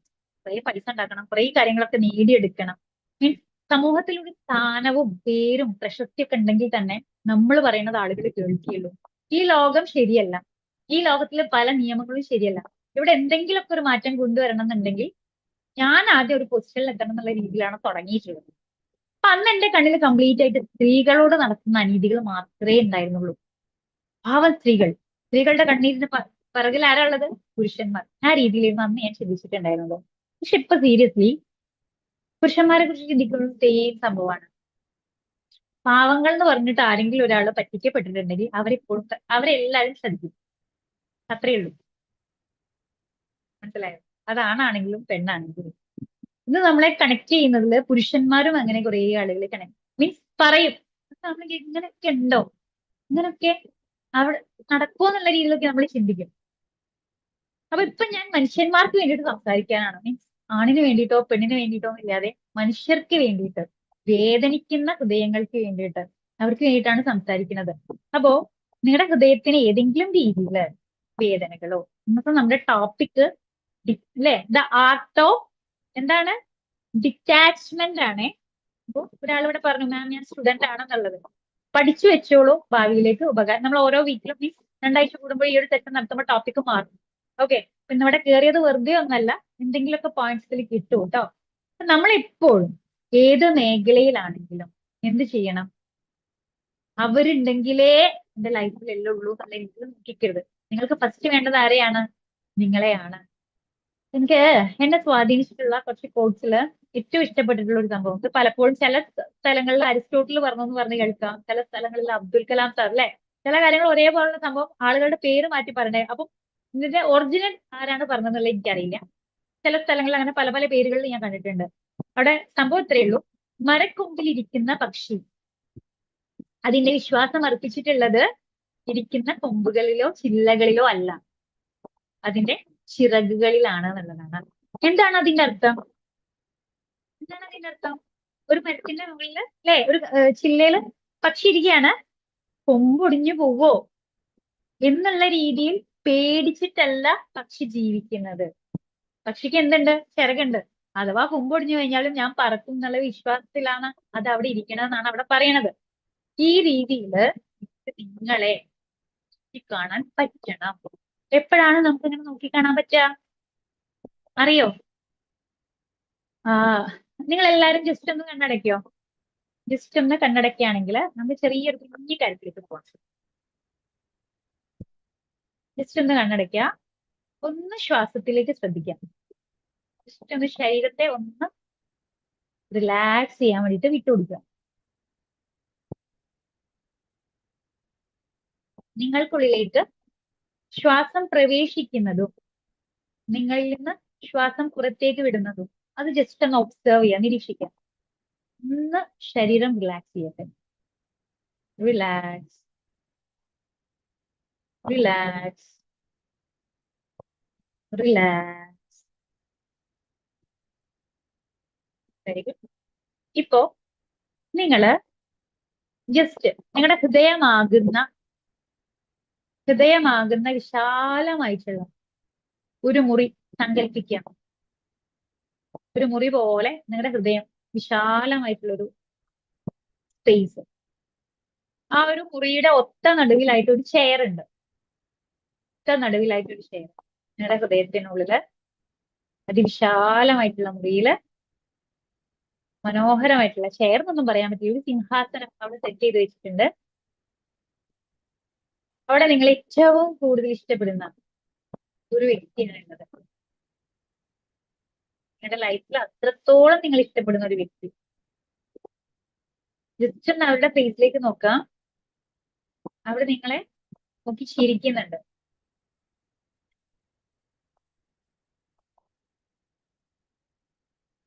കുറെ പൈസ ഉണ്ടാക്കണം, കുറെ കാര്യങ്ങളൊക്കെ നേടിയെടുക്കണം. മീൻസ് സമൂഹത്തിൽ ഒരു സ്ഥാനവും പേരും പ്രശസ്തിയൊക്കെ ഉണ്ടെങ്കിൽ തന്നെ നമ്മൾ പറയുന്നത് ആളുകൾ കേൾക്കുകയുള്ളൂ. ഈ ലോകം ശരിയല്ല, ഈ ലോകത്തിലെ പല നിയമങ്ങളും ശരിയല്ല. ഇവിടെ എന്തെങ്കിലുമൊക്കെ ഒരു മാറ്റം കൊണ്ടുവരണം എന്നുണ്ടെങ്കിൽ ഞാൻ ആദ്യം ഒരു പൊസിഷനിൽ എത്തണം എന്നുള്ള രീതിയിലാണ് തുടങ്ങിയിട്ടുള്ളത്. അപ്പൊ അന്ന് എന്റെ കണ്ണിൽ കംപ്ലീറ്റ് ആയിട്ട് സ്ത്രീകളോട് നടത്തുന്ന അനീതികൾ മാത്രമേ ഉണ്ടായിരുന്നുള്ളൂ. പാവം സ്ത്രീകളുടെ കണ്ണീരിന് പിറകിൽ ആരാ ഉള്ളത്? പുരുഷന്മാർ. ആ രീതിയിലായിരുന്നു അന്ന് ഞാൻ ചിന്തിച്ചിട്ടുണ്ടായിരുന്നത്. പക്ഷെ ഇപ്പൊ സീരിയസ്ലി പുരുഷന്മാരെ കുറിച്ച് ചിന്തിക്കുന്നത് സെയിം സംഭവമാണ്. പാവങ്ങൾ എന്ന് പറഞ്ഞിട്ട് ആരെങ്കിലും ഒരാൾ പറ്റിക്കപ്പെട്ടിട്ടുണ്ടെങ്കിൽ അവരെല്ലാരും ശ്രദ്ധിക്കും. അത്രയേ ഉള്ളൂ. മനസ്സിലായോ? അതാണാണെങ്കിലും പെണ്ണാണെങ്കിലും. ഇത് നമ്മളെ കണക്ട് ചെയ്യുന്നതിൽ പുരുഷന്മാരും അങ്ങനെ കുറെ ആളുകൾ കണക്ട് മീൻസ് പറയും, നമ്മൾ ഇങ്ങനെയൊക്കെ ഉണ്ടോ? ഇങ്ങനൊക്കെ അവിടെ നടക്കുമോ എന്നുള്ള രീതിയിലൊക്കെ നമ്മൾ ചിന്തിക്കും. അപ്പൊ ഇപ്പൊ ഞാൻ മനുഷ്യന്മാർക്ക് വേണ്ടിയിട്ട് സംസാരിക്കാനാണ്, മീൻസ് ആണിന് വേണ്ടിയിട്ടോ പെണ്ണിന് വേണ്ടിയിട്ടോ ഇല്ലാതെ മനുഷ്യർക്ക് വേണ്ടിയിട്ട്, വേദനിക്കുന്ന ഹൃദയങ്ങൾക്ക് വേണ്ടിയിട്ട്, അവർക്ക് വേണ്ടിയിട്ടാണ് സംസാരിക്കുന്നത്. അപ്പോ നിങ്ങളുടെ ഹൃദയത്തിന് ഏതെങ്കിലും രീതിയില് വേദനകളോ, ഇന്നത്തെ നമ്മുടെ ടോപ്പിക് അല്ലെ ദ ആർട്ട് ഓഫ് എന്താണ്, ഡിറ്റാച്ച്മെന്റ് ആണ്. അപ്പൊ ഒരാളിവിടെ പറഞ്ഞു മാം ഞാൻ സ്റ്റുഡന്റ് ആണെന്നുള്ളത്. പഠിച്ചു വെച്ചോളൂ, ഭാവിയിലേക്ക് ഉപകാരം. നമ്മൾ ഓരോ വീക്കിലും മീൻസ് 2 ആഴ്ച കൂടുമ്പോൾ ഈ ഒരു സെഷൻ നടത്തുമ്പോൾ ടോപ്പിക്ക് മാറും. ഓക്കെ, പിന്നെ ഇവിടെ കയറിയത് വെറുതെ ഒന്നല്ല, എന്തെങ്കിലുമൊക്കെ പോയിന്റ്സ് ഇതിൽ കിട്ടും കേട്ടോ. നമ്മൾ എപ്പോഴും ഏത് മേഖലയിലാണെങ്കിലും എന്ത് ചെയ്യണം, അവരുണ്ടെങ്കിലേ എന്റെ ലൈഫിൽ എല്ലാം ഉള്ളൂ എന്നുള്ള രീതിയിൽ നോക്കിക്കരുത്. നിങ്ങൾക്ക് ഫസ്റ്റ് വേണ്ടത് ആരെയാണ്? നിങ്ങളെയാണ്. എനിക്ക് എന്നെ സ്വാധീനിച്ചിട്ടുള്ള കുറച്ച് കോഴ്സില് ഏറ്റവും ഇഷ്ടപ്പെട്ടിട്ടുള്ള ഒരു സംഭവം, ഇത് പലപ്പോഴും ചില സ്ഥലങ്ങളിൽ അരിസ്റ്റോട്ടിൽ പറഞ്ഞു എന്ന് പറഞ്ഞ് കേൾക്കാം, ചില സ്ഥലങ്ങളിൽ അബ്ദുൽ കലാം സാർ അല്ലെ, ചില കാര്യങ്ങൾ ഒരേപോലുള്ള സംഭവം ആളുകളുടെ പേര് മാറ്റി പറഞ്ഞേ. അപ്പം ഇതിന്റെ ഒറിജിനൽ ആരാണ് പറഞ്ഞതെന്നുള്ളത് എനിക്കറിയില്ല. ചില സ്ഥലങ്ങളിൽ അങ്ങനെ പല പല പേരുകളിൽ ഞാൻ കണ്ടിട്ടുണ്ട്. അവിടെ സംഭവം ഇത്രയേ ഉള്ളൂ, മരക്കൊമ്പിലിരിക്കുന്ന പക്ഷി അതിന്റെ വിശ്വാസം അർപ്പിച്ചിട്ടുള്ളത് ഇരിക്കുന്ന കൊമ്പുകളിലോ ചില്ലകളിലോ അല്ല, അതിന്റെ ചിറകുകളിലാണ് എന്നുള്ളതാണ്. എന്താണ് അതിന്റെ അർത്ഥം? എന്താണ് അതിന്റെ അർത്ഥം? ഒരു മരത്തിന്റെ മുകളില് അല്ലെ, ഒരു ചില്ലയില് പക്ഷി ഇരിക്കുകയാണ്, കൊമ്പൊടിഞ്ഞു പോവോ എന്നുള്ള രീതിയിൽ പേടിച്ചിട്ടല്ല പക്ഷി ജീവിക്കുന്നത്. പക്ഷിക്ക് എന്തുണ്ട്? ചിറകുണ്ട്. അഥവാ കൊമ്പൊടിഞ്ഞു കഴിഞ്ഞാലും ഞാൻ പറക്കും എന്നുള്ള വിശ്വാസത്തിലാണ് അത് അവിടെ ഇരിക്കണമെന്നാണ് അവിടെ പറയണത്. ഈ രീതിയില് നിങ്ങളെ കാണാൻ പറ്റണം. എപ്പോഴാണ് നമുക്ക് ഇങ്ങനെ നോക്കി കാണാൻ പറ്റുക? അറിയോ? ആ, നിങ്ങൾ എല്ലാരും ജസ്റ്റ് ഒന്ന് കണ്ണടയ്ക്കോ? ജസ്റ്റ് ഒന്ന് കണ്ണടയ്ക്കുകയാണെങ്കിൽ നമുക്ക് ചെറിയൊരു കുഞ്ഞി കാര്യത്തിലേക്ക് പോവാം. ജസ്റ്റ് ഒന്ന് കണ്ണടയ്ക്കുക, ഒന്ന് ശ്വാസത്തിലേക്ക് ശ്രദ്ധിക്കാം. ജസ്റ്റ് ഒന്ന് ശരീരത്തെ ഒന്ന് റിലാക്സ് ചെയ്യാൻ വേണ്ടിയിട്ട് വിട്ടുകൊടുക്കുക. നിങ്ങൾക്കുള്ളിലേക്ക് ശ്വാസം പ്രവേശിക്കുന്നതും നിങ്ങളിൽ നിന്ന് ശ്വാസം പുറത്തേക്ക് വിടുന്നതും അത് ജസ്റ്റ് ഒന്ന് ഒബ്സർവ് ചെയ്യാം, നിരീക്ഷിക്കാം. ഒന്ന് ശരീരം റിലാക്സ് ചെയ്യട്ടെ. Relax, relax, relax. Very good. ഇപ്പോ നിങ്ങള് ജസ്റ്റ് നിങ്ങളുടെ ഹൃദയമാകുന്ന വിശാലമായിട്ടുള്ള ഒരു മുറി സങ്കല്പിക്കാം. ഒരു മുറി പോലെ നിങ്ങളുടെ ഹൃദയം വിശാലമായിട്ടുള്ള ഒരു സ്പേസ്. ആ ഒരു മുറിയുടെ ഒത്ത നടുവിലായിട്ട് ഒരു ചെയർ ഉണ്ട്. ഒത്ത നടുവിലായിട്ട് ഒരു ചെയർ നിങ്ങളുടെ ഹൃദയത്തിനുള്ളില്, അതിവിശാലമായിട്ടുള്ള മുറിയില് മനോഹരമായിട്ടുള്ള ചെയർ എന്നൊന്നും പറയാൻ പറ്റില്ല, ഒരു സിംഹാസനം അവിടെ സെറ്റ് ചെയ്ത് വെച്ചിട്ടുണ്ട്. അവിടെ നിങ്ങൾ ഏറ്റവും കൂടുതൽ ഇഷ്ടപ്പെടുന്ന ഒരു വ്യക്തിയാണ് ഉള്ളത്. നിങ്ങളുടെ ലൈഫിൽ അത്രത്തോളം നിങ്ങൾ ഇഷ്ടപ്പെടുന്ന ഒരു വ്യക്തി. ജസ്റ്റ് ഒന്ന് അവരുടെ ഫേസിലേക്ക് നോക്കാം. അവിടെ നിങ്ങളെ നോക്കി ചിരിക്കുന്നുണ്ട്.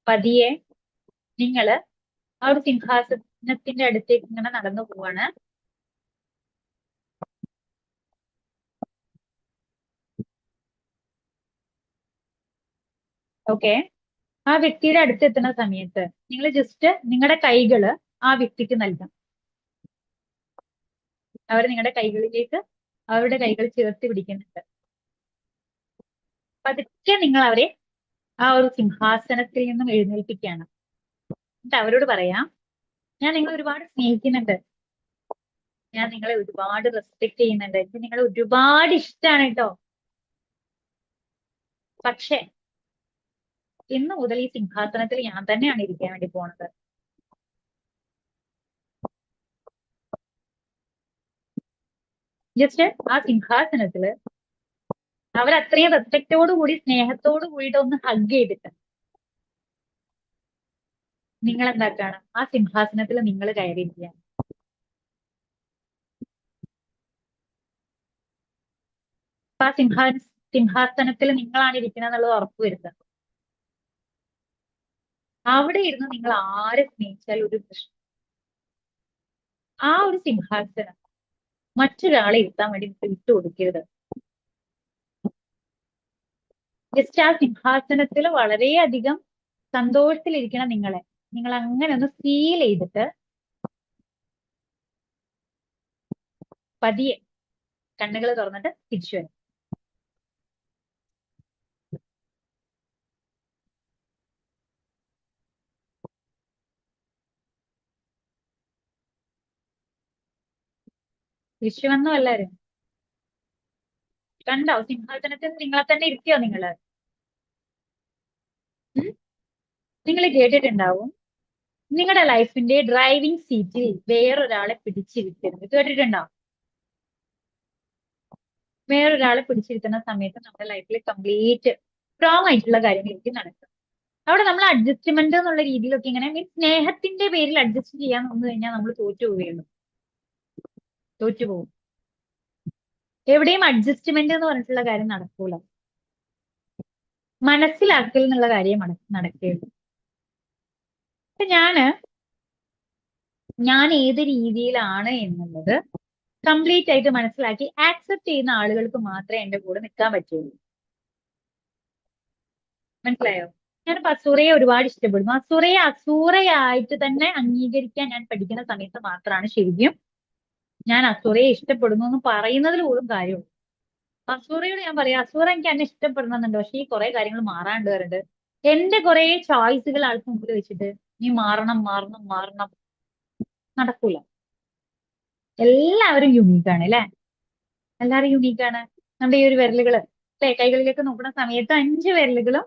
പതിയെ നിങ്ങള് ആ ഒരു സിംഹാസനത്തിന്റെ അടുത്തേക്ക് ഇങ്ങനെ നടന്നു പോവാണ്. ഓക്കെ, ആ വ്യക്തിയുടെ അടുത്തെത്തുന്ന സമയത്ത് നിങ്ങൾ ജസ്റ്റ് നിങ്ങളുടെ കൈകള് ആ വ്യക്തിക്ക് നൽകാം. അവർ നിങ്ങളുടെ കൈകളിലേക്ക് അവരുടെ കൈകൾ ചേർത്ത് പിടിക്കുന്നുണ്ട്. പതുക്കെ നിങ്ങൾ അവരെ ആ ഒരു സിംഹാസനത്തിൽ നിന്നും എഴുന്നേൽപ്പിക്കുകയാണ്. എന്നിട്ട് അവരോട് പറയാം, ഞാൻ നിങ്ങളെ ഒരുപാട് സ്നേഹിക്കുന്നുണ്ട്, ഞാൻ നിങ്ങളെ ഒരുപാട് റെസ്പെക്ട് ചെയ്യുന്നുണ്ട്, എനിക്ക് നിങ്ങളെ ഒരുപാട് ഇഷ്ടമാണ് കേട്ടോ. പക്ഷെ ഇന്ന് മുതൽ ഈ സിംഹാസനത്തിൽ ഞാൻ തന്നെയാണ് ഇരിക്കാൻ വേണ്ടി പോണത്. ജസ്റ്റ് ആ സിംഹാസനത്തില് അവരത്രയും റെസ്പെക്റ്റോട് കൂടി സ്നേഹത്തോട് കൂടിയിട്ട് ഒന്ന് ഹഗ് ചെയ്തിട്ട് നിങ്ങൾ എന്താക്കാണ്, ആ സിംഹാസനത്തിൽ നിങ്ങൾ കയറിയിരിക്കുകയാണ്. അപ്പൊ ആ സിംഹാസനത്തിൽ നിങ്ങളാണ് ഇരിക്കുന്നത് എന്നുള്ളത് ഉറപ്പുവരുത്തുക. അവിടെ ഇരുന്ന് നിങ്ങൾ ആരെ സ്നേഹിച്ചാൽ ഒരു പ്രശ്നം, ആ ഒരു സിംഹാസനം മറ്റൊരാളെ ഇരുത്താൻ വേണ്ടി വിട്ടു കൊടുക്കരുത്. ജസ്റ്റ് ആ സിംഹാസനത്തിൽ വളരെയധികം സന്തോഷത്തിലിരിക്കണം നിങ്ങൾ അങ്ങനെ ഒന്ന് ഫീൽ ചെയ്തിട്ട് പതിയെ കണ്ണുകൾ തുറന്നിട്ട് തിരിച്ചു വരും. തിരിച്ചു വന്നോ എല്ലാരും? കണ്ടോ സിംഹാസനത്തിൽ നിങ്ങളെ തന്നെ ഇരുത്തിയോ നിങ്ങള്? നിങ്ങൾ കേട്ടിട്ടുണ്ടാവും നിങ്ങളുടെ ലൈഫിന്റെ ഡ്രൈവിംഗ് സീറ്റിൽ വേറൊരാളെ പിടിച്ചിരുത്തരുത്. കേട്ടിട്ടുണ്ടോ? വേറൊരാളെ പിടിച്ചിരുത്തുന്ന സമയത്ത് നമ്മുടെ ലൈഫിൽ കംപ്ലീറ്റ് സ്ട്രോങ് ആയിട്ടുള്ള കാര്യങ്ങളൊക്കെ നടക്കും. അവിടെ നമ്മൾ അഡ്ജസ്റ്റ്മെന്റ് എന്നുള്ള രീതിയിലൊക്കെ ഇങ്ങനെ മീൻസ് സ്നേഹത്തിന്റെ പേരിൽ അഡ്ജസ്റ്റ് ചെയ്യാൻ വന്നു കഴിഞ്ഞാൽ നമ്മൾ തോറ്റു പോവുകയുള്ളൂ. തോറ്റുപോകും. എവിടെയും അഡ്ജസ്റ്റ്മെന്റ് എന്ന് പറഞ്ഞിട്ടുള്ള കാര്യം നടക്കൂല. മനസ്സിലാക്കൽ എന്നുള്ള കാര്യം നടക്കുകയുള്ളൂ. അപ്പൊ ഞാൻ ഏത് രീതിയിലാണ് എന്നുള്ളത് കംപ്ലീറ്റ് ആയിട്ട് മനസ്സിലാക്കി ആക്സെപ്റ്റ് ചെയ്യുന്ന ആളുകൾക്ക് മാത്രമേ എന്റെ കൂടെ നിൽക്കാൻ പറ്റുള്ളൂ. മനസ്സിലായോ? ഞാൻ അസൂറയെ ഒരുപാട് ഇഷ്ടപ്പെടുന്നു. അസൂറയെ അസൂറയായിട്ട് തന്നെ അംഗീകരിക്കാൻ ഞാൻ പഠിക്കുന്ന സമയത്ത് മാത്രമാണ് ശരിക്കും ഞാൻ അസൂറയെ ഇഷ്ടപ്പെടുന്നു എന്ന് പറയുന്നതിൽ പോലും കാര്യമുള്ളൂ. അസൂറയോട് ഞാൻ പറയാം, അസൂറ എനിക്ക് എന്നെ ഇഷ്ടപ്പെടണമെന്നുണ്ട്, പക്ഷെ ഈ കുറെ കാര്യങ്ങൾ മാറാണ്ട് വരുന്നുണ്ട്. എന്റെ കുറെ ചോയ്സുകൾ ആൾക്ക് മുമ്പിൽ വെച്ചിട്ട് നീ മാറണം മാറണം മാറണം നടക്കൂല. എല്ലാവരും യുണീക്കാണ് അല്ലെ? എല്ലാവരും യുണീക്കാണ്. നമ്മുടെ ഈ ഒരു വിരലുകള് അല്ലെ, കൈകളിലേക്ക് നോക്കുന്ന സമയത്ത് 5 വിരലുകളും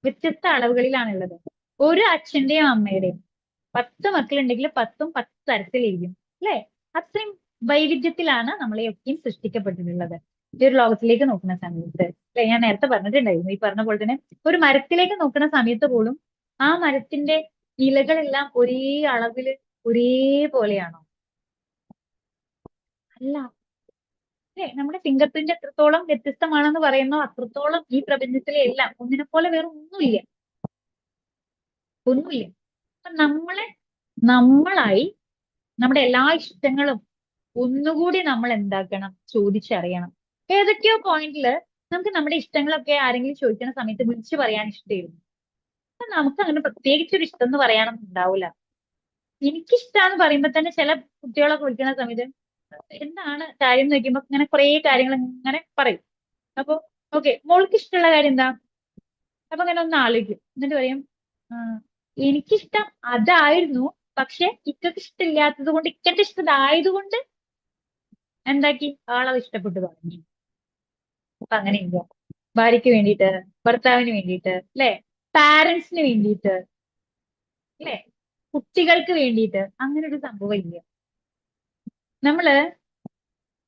വ്യത്യസ്ത അളവുകളിലാണുള്ളത്. ഒരു അച്ഛന്റെയും അമ്മയുടെയും 10 മക്കളുണ്ടെങ്കിൽ 10ഉം 10 തരത്തിലിരിക്കും അല്ലെ? അത്രയും വൈവിധ്യത്തിലാണ് നമ്മളെയൊക്കെയും സൃഷ്ടിക്കപ്പെട്ടിട്ടുള്ളത് ഈ ഒരു ലോകത്തിലേക്ക് നോക്കുന്ന സമയത്ത്. അല്ലെ, ഞാൻ നേരത്തെ പറഞ്ഞിട്ടുണ്ടായിരുന്നു ഈ പറഞ്ഞ പോലെ തന്നെ ഒരു മരത്തിലേക്ക് നോക്കുന്ന സമയത്ത് പോലും ആ മരത്തിന്റെ ഇലകളെല്ലാം ഒരേ അളവില് ഒരേപോലെയാണോ? അല്ല. അല്ലെ, നമ്മുടെ ഫിംഗർ പ്രിന്റ് എത്രത്തോളം വ്യത്യസ്തമാണെന്ന് പറയുന്നോ അത്രത്തോളം ഈ പ്രപഞ്ചത്തിലെ എല്ലാം ഒന്നിനെ പോലെ വേറെ ഒന്നുമില്ല. ഒന്നുമില്ല. അപ്പൊ നമ്മളായി നമ്മുടെ എല്ലാ ഇഷ്ടങ്ങളും ഒന്നുകൂടി നമ്മൾ എന്താക്കണം, ചോദിച്ചറിയണം. ഏതൊക്കെയോ പോയിന്റില് നമുക്ക് നമ്മുടെ ഇഷ്ടങ്ങളൊക്കെ ആരെങ്കിലും ചോദിക്കുന്ന സമയത്ത് വിളിച്ചു പറയാൻ ഇഷ്ടമായിരുന്നു. അപ്പൊ നമുക്ക് അങ്ങനെ പ്രത്യേകിച്ച് ഒരു ഇഷ്ടം എന്ന് പറയാനൊന്നും ഉണ്ടാവില്ല. എനിക്കിഷ്ടാന്ന് പറയുമ്പോ തന്നെ ചില കുട്ടികളൊക്കെ വിളിക്കുന്ന സമയത്ത് എന്താണ് കാര്യം എന്ന് ചോദിക്കുമ്പോ ഇങ്ങനെ കുറെ കാര്യങ്ങൾ ഇങ്ങനെ പറയും. അപ്പൊ ഓക്കെ, മോൾക്ക് ഇഷ്ടമുള്ള കാര്യം എന്താ? അപ്പൊ അങ്ങനെ ഒന്ന് ആലോചിക്കും. എന്നിട്ട് പറയും "ആ, എനിക്കിഷ്ടം അതായിരുന്നു, പക്ഷെ ഇക്കൊക്കെ ഇഷ്ടമില്ലാത്തത് കൊണ്ട് ഇക്കന്റെ ഇഷ്ടമായതുകൊണ്ട് എന്താക്കി ആളത് ഇഷ്ടപ്പെട്ടു തുടങ്ങി." അപ്പൊ അങ്ങനെയില്ല. ഭാര്യയ്ക്ക് വേണ്ടിയിട്ട്, ഭർത്താവിന് വേണ്ടിയിട്ട്, അല്ലെ, പാരന്റ്സിന് വേണ്ടിയിട്ട്, അല്ലെ, കുട്ടികൾക്ക് വേണ്ടിയിട്ട് അങ്ങനെ ഒരു സംഭവം ഇല്ല. നമ്മള്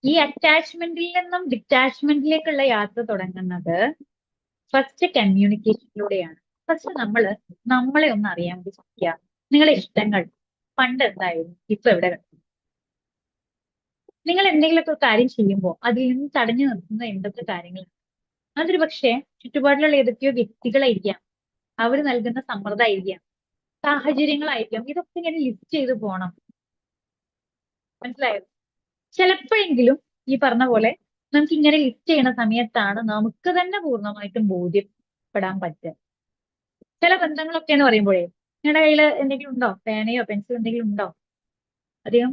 ഈ അറ്റാച്ച്മെന്റിൽ നിന്നും ഡിറ്റാച്ച്മെന്റിലേക്കുള്ള യാത്ര തുടങ്ങുന്നത് ഫസ്റ്റ് കമ്മ്യൂണിക്കേഷനിലൂടെയാണ്. ഫസ്റ്റ് നമ്മളെ ഒന്ന് അറിയാൻ വേണ്ടി ശ്രമിക്കുക. നിങ്ങളെ ഇഷ്ടങ്ങൾ പണ്ട് എന്തായിരുന്നു, ഇപ്പൊ എവിടെ കിടക്കുന്നു? നിങ്ങൾ എന്തെങ്കിലുമൊക്കെ കാര്യം ചെയ്യുമ്പോൾ അതിൽ നിന്ന് തടഞ്ഞു നിർത്തുന്ന എന്തൊക്കെ കാര്യങ്ങളാണ്? അതൊരു പക്ഷേ ചുറ്റുപാടിലുള്ള ഏതൊക്കെയോ വ്യക്തികളായിരിക്കാം, അവർ നൽകുന്ന സമ്മർദ്ദമായിരിക്കാം, സാഹചര്യങ്ങളായിരിക്കാം. ഇതൊക്കെ ഇങ്ങനെ ലിസ്റ്റ് ചെയ്ത് പോണം. മനസ്സിലായോ? ചിലപ്പോഴെങ്കിലും ഈ പറഞ്ഞ പോലെ നമുക്ക് ഇങ്ങനെ ലിസ്റ്റ് ചെയ്യുന്ന സമയത്താണ് നമുക്ക് തന്നെ പൂർണ്ണമായിട്ടും ബോധ്യപ്പെടാൻ പറ്റുക. ചില ബന്ധങ്ങളൊക്കെ എന്ന് പറയുമ്പോഴേ നിങ്ങളുടെ കയ്യിൽ എന്തെങ്കിലും ഉണ്ടോ, പേനയോ പെൻസിലോ എന്തെങ്കിലും ഉണ്ടോ? അധികം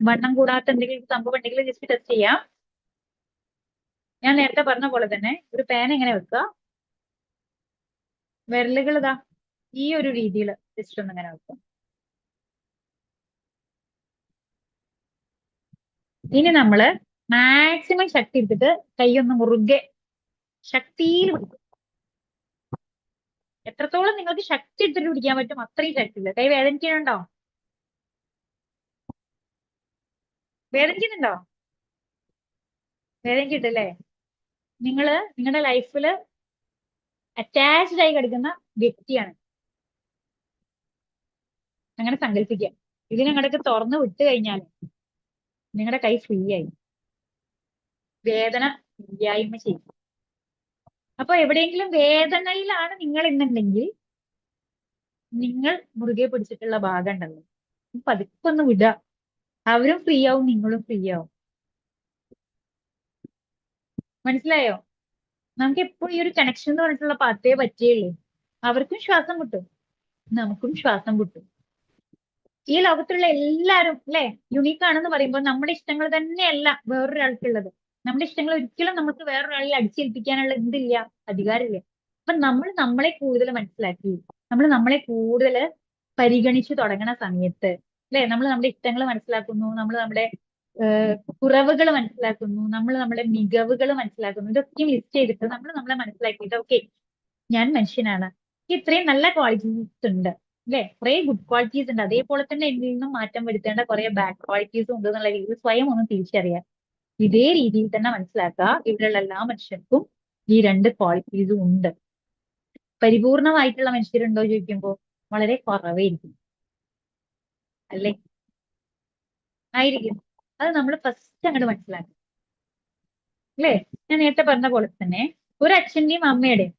വണ്ണം കൂടാത്ത എന്തെങ്കിലും സംഭവം ഉണ്ടെങ്കിൽ ജസ്റ്റ് ടെസ്റ്റ് ചെയ്യാം. ഞാൻ നേരത്തെ പറഞ്ഞ പോലെ തന്നെ ഒരു പേന എങ്ങനെ വെക്കുക, വിരലുകൾ ഇതാ ഈ ഒരു രീതിയിൽ ജസ്റ്റ് ഒന്ന് ഇങ്ങനെ വെക്കുക. ഇനി നമ്മള് മാക്സിമം ശക്തി എടുത്തിട്ട് കൈ ഒന്ന് മുറുകെ ശക്തിയിൽ പിടിക്കും. എത്രത്തോളം നിങ്ങൾക്ക് ശക്തി എടുത്തിട്ട് പിടിക്കാൻ പറ്റും അത്രയും ശക്തിയില്ല. കൈ വേദനിക്കുന്നുണ്ടോ? വേദനിക്കുന്നുണ്ടോ? വേദനിക്കിട്ടല്ലേ? നിങ്ങളുടെ ലൈഫിൽ അറ്റാച്ച്ഡ് ആയി കിടക്കുന്ന വ്യക്തിയാണ്. അങ്ങനെ സങ്കല്പിക്കുക. ഇതിനങ്ങടൊക്കെ തുറന്നു വിട്ട് കഴിഞ്ഞാൽ നിങ്ങളുടെ കൈ ഫ്രീ ആയി, വേദന ഇല്ലായ്മ ചെയ്യും. അപ്പൊ എവിടെയെങ്കിലും വേദനയിലാണ് നിങ്ങൾ എന്നുണ്ടെങ്കിൽ നിങ്ങൾ മുറുകെ പിടിച്ചിട്ടുള്ള ഭാഗം ഉണ്ടല്ലോ, പതുക്കെ ഒന്ന് വിടുക. അവരും ഫ്രീ ആവും, നിങ്ങളും ഫ്രീ ആവും. മനസ്സിലായോ? നമുക്ക് എപ്പോഴും ഈ ഒരു കണക്ഷൻ എന്ന് പറഞ്ഞിട്ടുള്ള പാത്തേ പറ്റുകയുള്ളൂ. അവർക്കും ശ്വാസം കിട്ടും, നമുക്കും ശ്വാസം കിട്ടും. ഈ ലോകത്തുള്ള എല്ലാവരും അല്ലെ യുണീക്ക് ആണെന്ന് പറയുമ്പോൾ നമ്മുടെ ഇഷ്ടങ്ങൾ തന്നെയല്ല വേറൊരാൾക്കുള്ളത്. നമ്മുടെ ഇഷ്ടങ്ങൾ ഒരിക്കലും നമുക്ക് വേറൊരാളിൽ അടിച്ചേൽപ്പിക്കാനുള്ള എന്തില്ല, അധികാരമില്ല. അപ്പൊ നമ്മൾ നമ്മളെ കൂടുതൽ മനസ്സിലാക്കി, നമ്മൾ നമ്മളെ കൂടുതൽ പരിഗണിച്ചു തുടങ്ങണ സമയത്ത് അല്ലെ, നമ്മൾ നമ്മുടെ ഇഷ്ടങ്ങൾ മനസ്സിലാക്കുന്നു, നമ്മൾ നമ്മുടെ കുറവുകൾ മനസ്സിലാക്കുന്നു, നമ്മൾ നമ്മുടെ മികവുകൾ മനസ്സിലാക്കുന്നു. ഇതൊക്കെ ലിസ്റ്റ് ചെയ്തിട്ട് നമ്മൾ നമ്മളെ മനസ്സിലാക്കിയിട്ട് ഓക്കെ, ഞാൻ മനുഷ്യനാണ്, എനിക്ക് ഇത്രയും നല്ല ക്വാളിറ്റീസ് ഉണ്ട് അല്ലെ, കുറെ ഗുഡ് ക്വാളിറ്റീസ് ഉണ്ട്, അതേപോലെ തന്നെ എന്നിൽ നിന്നും മാറ്റം വരുത്തേണ്ട കുറെ ബാഡ് ക്വാളിറ്റീസും ഉണ്ട് എന്നുള്ള രീതിയിൽ സ്വയം ഒന്ന് തിരിച്ചറിയാം. ഇതേ രീതിയിൽ തന്നെ മനസ്സിലാക്കുക, ഇവിടെയുള്ള എല്ലാ മനുഷ്യർക്കും ഈ രണ്ട് ക്വാളിറ്റീസും ഉണ്ട്. പരിപൂർണമായിട്ടുള്ള മനുഷ്യരുണ്ടോ ചോദിക്കുമ്പോൾ വളരെ കുറവായിരിക്കും അല്ലെ, ആയിരിക്കും. അത് നമ്മൾ ഫസ്റ്റ് അങ്ങോട്ട് മനസ്സിലാക്കും അല്ലേ. ഞാൻ നേരത്തെ പറഞ്ഞ പോലെ തന്നെ ഒരച്ഛന്റെയും അമ്മയുടെയും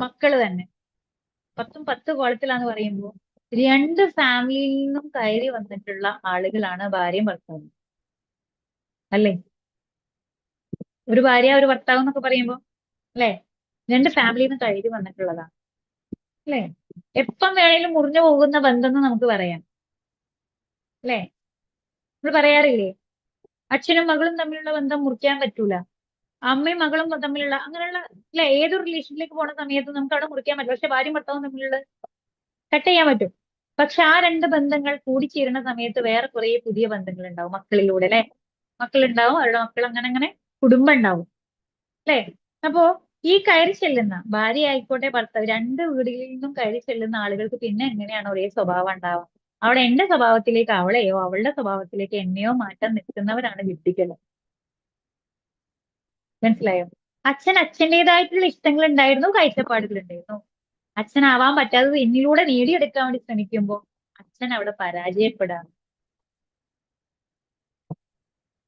മക്കള് തന്നെ 10ഉം 10 കോളത്തിലാന്ന് പറയുമ്പോൾ രണ്ട് ഫാമിലിയിൽ നിന്നും കയറി വന്നിട്ടുള്ള ആളുകളാണ് ഭാര്യയും ഭർത്താവും അല്ലേ. ഒരു ഭാര്യ ഒരു ഭർത്താവ് എന്നൊക്കെ പറയുമ്പോൾ അല്ലെ, രണ്ട് ഫാമിലിയിൽ നിന്ന് കയറി വന്നിട്ടുള്ളതാണ് അല്ലെ. എപ്പം വേണേലും മുറിഞ്ഞു പോകുന്ന ബന്ധം എന്ന് നമുക്ക് പറയാം അല്ലെ. നമ്മൾ പറയാറില്ലേ, അച്ഛനും മകളും തമ്മിലുള്ള ബന്ധം മുറിക്കാൻ പറ്റൂല, അമ്മയും മകളും തമ്മിലുള്ള അങ്ങനെയുള്ള അല്ലെ, ഏത് റിലേഷനിലേക്ക് പോണ സമയത്ത് നമുക്ക് അവിടെ മുറിക്കാൻ പറ്റും, പക്ഷെ ഭാര്യയും ഭർത്താവും തമ്മിലുള്ള കട്ട് ചെയ്യാൻ പറ്റും. പക്ഷെ ആ രണ്ട് ബന്ധങ്ങൾ കൂടിച്ചേരുന്ന സമയത്ത് വേറെ കുറെ പുതിയ ബന്ധങ്ങൾ ഉണ്ടാവും മക്കളിലൂടെ അല്ലെ. മക്കളുണ്ടാവും, അവരുടെ മക്കൾ അങ്ങനെ അങ്ങനെ കുടുംബം ഉണ്ടാവും അല്ലെ. അപ്പോ ഈ കയറി ചെല്ലുന്ന ഭാര്യ ആയിക്കോട്ടെ ഭർത്താവ്, രണ്ട് വീടുകളിൽ നിന്നും കയറി ചെല്ലുന്ന ആളുകൾക്ക് പിന്നെ എങ്ങനെയാണ് ഒരേ സ്വഭാവം ഉണ്ടാവുക? അവിടെ എന്റെ സ്വഭാവത്തിലേക്ക് അവളെയോ അവളുടെ സ്വഭാവത്തിലേക്ക് എന്നെയോ മാറ്റാൻ നിൽക്കുന്നവരാണ് വിഡ്ഢികൾ. മനസ്സിലായോ? അച്ഛൻ അച്ഛൻ്റെതായിട്ടുള്ള ഇഷ്ടങ്ങൾ ഉണ്ടായിരുന്നു, കാഴ്ചപ്പാടുകൾ ഉണ്ടായിരുന്നു. അച്ഛനാവാൻ പറ്റാത്തത് എന്നിലൂടെ നേടിയെടുക്കാൻ വേണ്ടി ശ്രമിക്കുമ്പോൾ അച്ഛൻ അവിടെ പരാജയപ്പെടാണ്.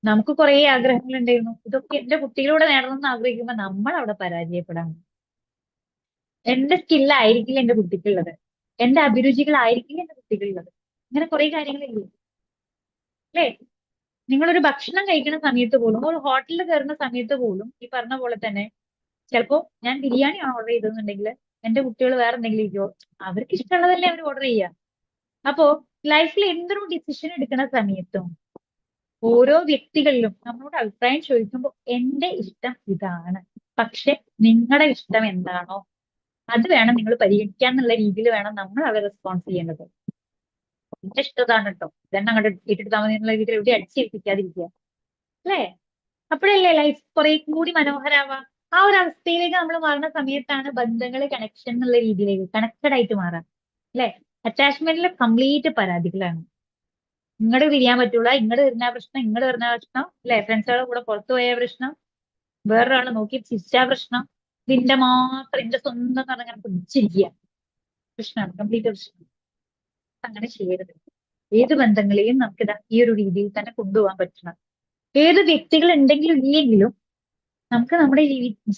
നമുക്ക് കുറെ ആഗ്രഹങ്ങൾ ഉണ്ടായിരുന്നു, ഇതൊക്കെ എന്റെ കുട്ടികളോട് നേടണമെന്ന് ആഗ്രഹിക്കുമ്പോൾ നമ്മൾ അവിടെ പരാജയപ്പെടാണ്. എന്റെ സ്കില്ലായിരിക്കില്ല എന്റെ കുട്ടിക്കുള്ളത്, എന്റെ അഭിരുചികളായിരിക്കില്ല എന്റെ കുട്ടിക്കുള്ളത്. ഇങ്ങനെ കുറെ കാര്യങ്ങളില്ലേ അല്ലേ. നിങ്ങളൊരു ഭക്ഷണം കഴിക്കുന്ന സമയത്ത് പോലും, ഒരു ഹോട്ടലിൽ കയറുന്ന സമയത്ത് പോലും ഈ പറഞ്ഞ പോലെ തന്നെ ചിലപ്പോ ഞാൻ ബിരിയാണിയാണ് ഓർഡർ ചെയ്തതെന്നുണ്ടെങ്കിൽ എന്റെ കുട്ടികൾ വേറെ എന്തെങ്കിലും ഇരിക്കോ, അവർക്ക് ഇഷ്ടമുള്ളതല്ലേ അവർ ഓർഡർ ചെയ്യുക. അപ്പോ ലൈഫിൽ എന്തൊരു ഡിസിഷൻ എടുക്കുന്ന സമയത്തും ഓരോ വ്യക്തികളിലും നമ്മളോട് അഭിപ്രായം ചോദിക്കുമ്പോൾ എന്റെ ഇഷ്ടം ഇതാണ്, പക്ഷെ നിങ്ങളുടെ ഇഷ്ടം എന്താണോ അത് വേണം നിങ്ങൾ പരിഗണിക്കാൻ എന്നുള്ള രീതിയിൽ വേണം നമ്മൾ അവരെ റെസ്പോൺസ് ചെയ്യേണ്ടത്. എന്റെ ഇഷ്ടം ഇതാണ് കേട്ടോ, ഇതന്നെ അങ്ങോട്ട് ഇട്ടിട്ട് മതി എന്നുള്ള രീതിയിൽ എവിടെ അടിച്ചേൽപ്പിക്കാതിരിക്കുക അല്ലേ. അപ്പോഴല്ലേ ലൈഫ് കുറെ കൂടി മനോഹരാവാ. ആ ഒരു അവസ്ഥയിലേക്ക് നമ്മൾ മാറുന്ന സമയത്താണ് ബന്ധങ്ങൾ കണക്ഷൻ എന്നുള്ള രീതിയിലേക്ക് കണക്റ്റഡ് ആയിട്ട് മാറാം അല്ലെ. അറ്റാച്ച്മെന്റിൽ കംപ്ലീറ്റ് പരാതികളാണ്. ഇങ്ങോട്ട് തിരിയാൻ പറ്റൂല, ഇങ്ങോട്ട് വരുന്ന പ്രശ്നം, ഇങ്ങോട്ട് വരുന്ന പ്രശ്നം അല്ലെ, ഫ്രണ്ട്സുകളുടെ കൂടെ പുറത്തു പോയ പ്രശ്നം, വേറൊരാളെ നോക്കി ചിരിച്ച പ്രശ്നം, ഇതിന്റെ മാത്രം എന്റെ സ്വന്തം പറഞ്ഞങ്ങനെ പിടിച്ചിരിക്കുക, പ്രശ്നമാണ്, കംപ്ലീറ്റ് പ്രശ്നം. അങ്ങനെ ചെയ്യരുത്. ഏത് ബന്ധങ്ങളെയും നമുക്കിതാ ഈ ഒരു രീതിയിൽ തന്നെ കൊണ്ടുപോകാൻ പറ്റണം. ഏത് വ്യക്തികൾ ഉണ്ടെങ്കിലും ഇല്ലെങ്കിലും നമുക്ക് നമ്മുടെ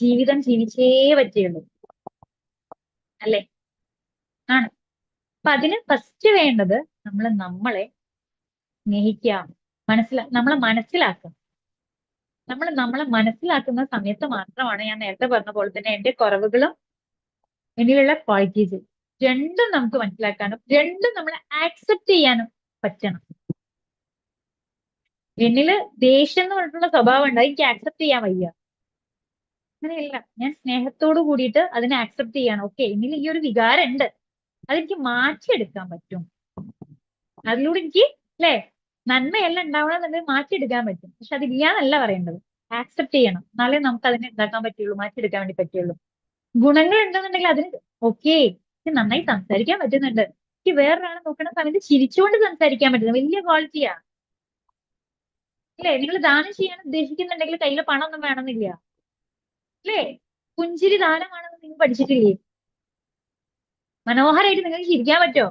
ജീവിതം ജീവിച്ചേ പറ്റുള്ളൂ അല്ലെ. ആണ്. അപ്പൊ അതിന് ഫസ്റ്റ് വേണ്ടത് നമ്മൾ നമ്മളെ സ്നേഹിക്കുക, നമ്മളെ മനസ്സിലാക്കുക. നമ്മൾ നമ്മളെ മനസ്സിലാക്കുന്ന സമയത്ത് മാത്രമാണ് ഞാൻ നേരത്തെ പറഞ്ഞ പോലെ തന്നെ എന്റെ കുറവുകളും എന്നിലുള്ള ക്വാളിറ്റീസ് രണ്ടും നമുക്ക് മനസ്സിലാക്കാനും രണ്ടും നമ്മളെ ആക്സെപ്റ്റ് ചെയ്യാനും പറ്റണം. എന്നില് ദേഷ്യം എന്ന് പറഞ്ഞിട്ടുള്ള സ്വഭാവം ഉണ്ട്, എനിക്ക് ആക്സെപ്റ്റ് ചെയ്യാൻ വയ്യ, അങ്ങനെയല്ല. ഞാൻ സ്നേഹത്തോട് കൂടിയിട്ട് അതിനെ ആക്സെപ്റ്റ് ചെയ്യണം. ഓക്കെ, എന്നിൽ ഈ ഒരു വികാരം ഉണ്ട്, അതെനിക്ക് മാറ്റിയെടുക്കാൻ പറ്റും, അതിലൂടെ എനിക്ക് അല്ലെ നന്മയല്ല ഉണ്ടാവണം എന്നുള്ളത് മാറ്റിയെടുക്കാൻ പറ്റും. പക്ഷെ അതില്ലാന്നല്ല പറയേണ്ടത്, ആക്സെപ്റ്റ് ചെയ്യണം, എന്നാലേ നമുക്ക് അതിനെ എന്താക്കാൻ പറ്റുള്ളൂ, മാറ്റിയെടുക്കാൻ വേണ്ടി പറ്റുള്ളൂ. ഗുണങ്ങൾ ഉണ്ടെന്നുണ്ടെങ്കിൽ അതിന് ഓക്കെ, എനിക്ക് നന്നായി സംസാരിക്കാൻ പറ്റുന്നുണ്ട്, എനിക്ക് വേറൊരാളെ നോക്കുന്ന സമയത്ത് ചിരിച്ചുകൊണ്ട് സംസാരിക്കാൻ പറ്റുന്നത് വലിയ ക്വാളിറ്റിയാ അല്ലേ. നിങ്ങൾ ദാനം ചെയ്യാൻ ഉദ്ദേശിക്കുന്നുണ്ടെങ്കിൽ കയ്യിൽ പണമൊന്നും വേണമെന്നില്ല അല്ലേ. പുഞ്ചിരി ദാനമാണെന്ന് നിങ്ങൾ പഠിച്ചിട്ടില്ലേ? മനോഹരമായിട്ട് നിങ്ങൾക്ക് ചിരിക്കാൻ പറ്റുമോ?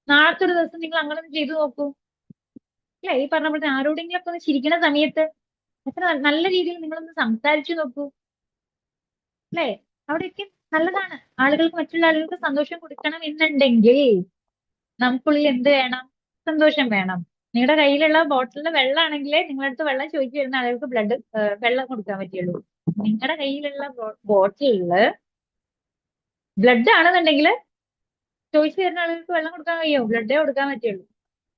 നാളത്തെ ഒരു ദിവസം നിങ്ങൾ അങ്ങനെ ഒന്ന് ചെയ്തു നോക്കൂ അല്ലെ. ഈ പറഞ്ഞ പോലെ ആരോടെങ്കിലും ഒക്കെ ഒന്ന് ചിരിക്കുന്ന സമയത്ത് എത്ര നല്ല രീതിയിൽ നിങ്ങളൊന്ന് സംസാരിച്ചു നോക്കൂ അല്ലെ. അവിടെയൊക്കെ നല്ലതാണ്. ആളുകൾക്ക്, മറ്റുള്ള ആളുകൾക്ക് സന്തോഷം കൊടുക്കണം എന്നുണ്ടെങ്കിൽ നമുക്കുള്ളിൽ എന്ത് വേണം? സന്തോഷം വേണം. നിങ്ങളുടെ കയ്യിലുള്ള ബോട്ടിലിൽ വെള്ളമാണെങ്കിലേ നിങ്ങളുടെ അടുത്ത് വെള്ളം ചോദിച്ചു വരുന്ന ആളുകൾക്ക് വെള്ളം കൊടുക്കാൻ പറ്റുള്ളൂ. നിങ്ങളുടെ കയ്യിലുള്ള ബോട്ടിലില് ബ്ലഡ് ആണെന്നുണ്ടെങ്കിൽ ചോദിച്ചു വരുന്ന ആളുകൾക്ക് വെള്ളം കൊടുക്കാൻ കഴിയുമോ? ബ്ലഡേ കൊടുക്കാൻ പറ്റുള്ളൂ.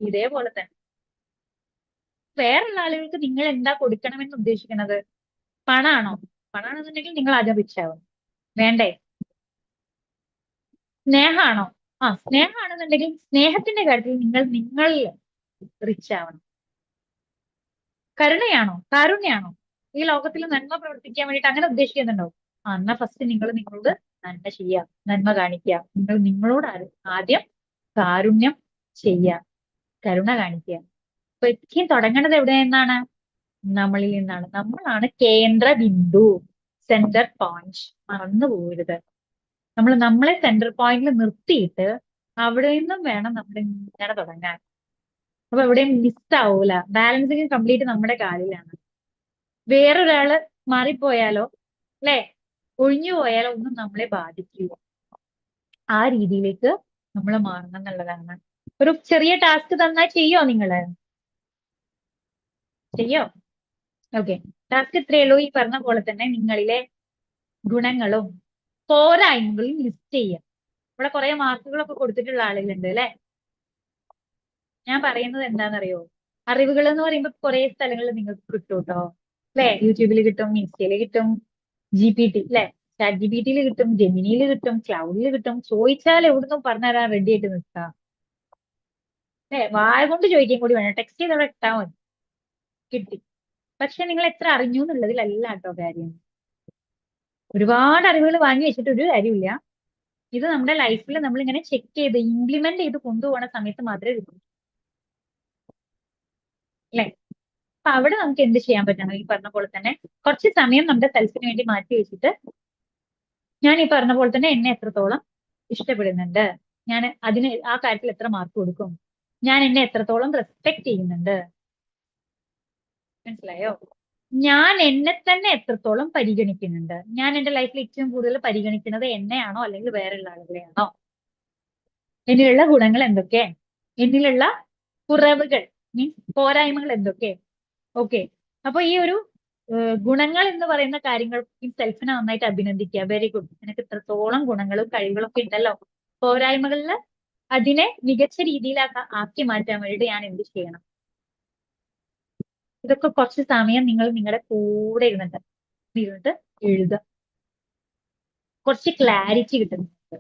ഇതേപോലെ തന്നെ വേറെയുള്ള ആളുകൾക്ക് നിങ്ങൾ എന്താ കൊടുക്കണമെന്ന് ഉദ്ദേശിക്കുന്നത്? പണാണോ? പണാണെന്നുണ്ടെങ്കിൽ നിങ്ങൾ ആദ്യം റിച്ച് ആവും. വേണ്ടേ? സ്നേഹമാണോ? സ്നേഹമാണെന്നുണ്ടെങ്കിൽ സ്നേഹത്തിന്റെ കാര്യത്തിൽ നിങ്ങൾ റിച്ച് ആവണം. കരുണയാണോ? കാരുണ്യാണോ? ഈ ലോകത്തിൽ നന്മ പ്രവർത്തിക്കാൻ വേണ്ടിയിട്ട് അങ്ങനെ ഉദ്ദേശിക്കുന്നുണ്ടോ? എന്നാ ഫസ്റ്റ് നിങ്ങൾ നിങ്ങളോട് നന്മ ചെയ്യുക, നന്മ കാണിക്കുക. നിങ്ങൾ നിങ്ങളോട് ആദ്യം കാരുണ്യം ചെയ്യുക, കരുണ കാണിക്കുക. അപ്പൊ ഏറ്റവും തുടങ്ങേണ്ടത് എവിടെ നിന്നാണ്? നമ്മളിൽ നിന്നാണ്. നമ്മളാണ് കേന്ദ്ര ബിന്ദു, സെന്റർ പോയിന്റ്. മറന്നു പോകരുത്. നമ്മൾ നമ്മളെ സെന്റർ പോയിന്റിൽ നിർത്തിയിട്ട് അവിടെ നിന്നും വേണം നമ്മൾ ഇങ്ങനെ തുടങ്ങാൻ. അപ്പൊ എവിടെയും മിസ് ആവൂല. ബാലൻസിങ് കംപ്ലീറ്റ് നമ്മുടെ കാലിലാണ്. വേറൊരാള് മാറിപ്പോയാലോ, അല്ലെ, ഒഴിഞ്ഞു പോയാലോ ഒന്നും നമ്മളെ ബാധിക്കില്ല. ആ രീതിയിലേക്ക് നമ്മൾ മാറണം എന്നുള്ളതാണ്. ഒരു ചെറിയ ടാസ്ക് തന്നാൽ ചെയ്യോ നിങ്ങള്? ചെയ്യോ? ഓക്കെ. ടാസ്ക് ഇത്രയേ ഉള്ളൂ. ഈ പറഞ്ഞ പോലെ തന്നെ നിങ്ങളിലെ ഗുണങ്ങളും പോരായ്മകളും ലിസ്റ്റ് ചെയ്യുക. ഇവിടെ കുറെ മാർക്കുകളൊക്കെ കൊടുത്തിട്ടുള്ള ആളുകളുണ്ട് അല്ലെ. ഞാൻ പറയുന്നത് എന്താണെന്നറിയോ? അറിവുകൾ എന്ന് പറയുമ്പോൾ കുറെ സ്ഥലങ്ങളിൽ നിങ്ങൾക്ക് കിട്ടും കേട്ടോ. അല്ലെ, യൂട്യൂബിൽ കിട്ടും, ഇൻസ്റ്റയിൽ കിട്ടും, GPT അല്ലെ, ചാറ്റ് GPT കിട്ടും, ജെമിനിയിൽ കിട്ടും, ക്ലൗഡിൽ കിട്ടും. ചോദിച്ചാൽ എവിടുന്നും പറഞ്ഞുതരാൻ റെഡി ആയിട്ട് നിൽക്കാം. അല്ലെ, വായ കൊണ്ട് ചോദിക്കാൻ കൂടി വേണം. ടെക്സ്റ്റ് ചെയ്ത് അവിടെ ഇട്ടാൽ മതി, കിട്ടി. പക്ഷെ നിങ്ങൾ എത്ര അറിഞ്ഞു എന്നുള്ളതിലല്ല കേട്ടോ കാര്യം. ഒരുപാട് അറിവുകൾ വാങ്ങി വെച്ചിട്ട് ഒരു കാര്യമില്ല. ഇത് നമ്മുടെ ലൈഫിൽ നമ്മൾ ഇങ്ങനെ ചെക്ക് ചെയ്ത് ഇംപ്ലിമെന്റ് ചെയ്ത് കൊണ്ടുപോകുന്ന സമയത്ത് മാത്രമേ കിട്ടൂ. അല്ലെ, അപ്പൊ അവിടെ നമുക്ക് എന്ത് ചെയ്യാൻ പറ്റണം? ഈ പറഞ്ഞ പോലെ തന്നെ കുറച്ച് സമയം നമ്മുടെ സെൽഫിന് വേണ്ടി മാറ്റി വെച്ചിട്ട് ഞാൻ ഈ പറഞ്ഞ പോലെ തന്നെ എന്നെ എത്രത്തോളം ഇഷ്ടപ്പെടുന്നുണ്ട്, ഞാൻ അതിന് ആ കാര്യത്തിൽ എത്ര മാർക്ക് കൊടുക്കും, ഞാൻ എന്നെ എത്രത്തോളം റെസ്പെക്ട് ചെയ്യുന്നുണ്ട്, മനസ്സിലായോ? ഞാൻ എന്നെ തന്നെ എത്രത്തോളം പരിഗണിക്കുന്നുണ്ട്, ഞാൻ എന്റെ ലൈഫിൽ ഏറ്റവും കൂടുതൽ പരിഗണിക്കുന്നത് എന്നെയാണോ അല്ലെങ്കിൽ വേറെയുള്ള ആളുകളെയാണോ, എന്നിലുള്ള ഗുണങ്ങൾ എന്തൊക്കെ, എന്നിലുള്ള കുറവുകൾ മീൻസ് പോരായ്മകൾ എന്തൊക്കെ. ഓക്കെ. അപ്പൊ ഈ ഒരു ഗുണങ്ങൾ എന്ന് പറയുന്ന കാര്യങ്ങൾ ഈ സെൽഫിനെ നന്നായിട്ട് അഭിനന്ദിക്കുക. വെരി ഗുഡ്, എനിക്ക് ഇത്രത്തോളം ഗുണങ്ങളും കഴിവുകളും ഒക്കെ ഉണ്ടല്ലോ. പോരായ്മകളിൽ അതിനെ മികച്ച രീതിയിലാക്കി ആക്കി മാറ്റാൻ വേണ്ടിയിട്ട് ഞാൻ എന്ത് ചെയ്യണം? ഇതൊക്കെ കുറച്ച് സമയം നിങ്ങൾ നിങ്ങളുടെ കൂടെ ഇരുന്നിട്ട് എഴുതുക. കുറച്ച് ക്ലാരിറ്റി കിട്ടുന്നുണ്ട്.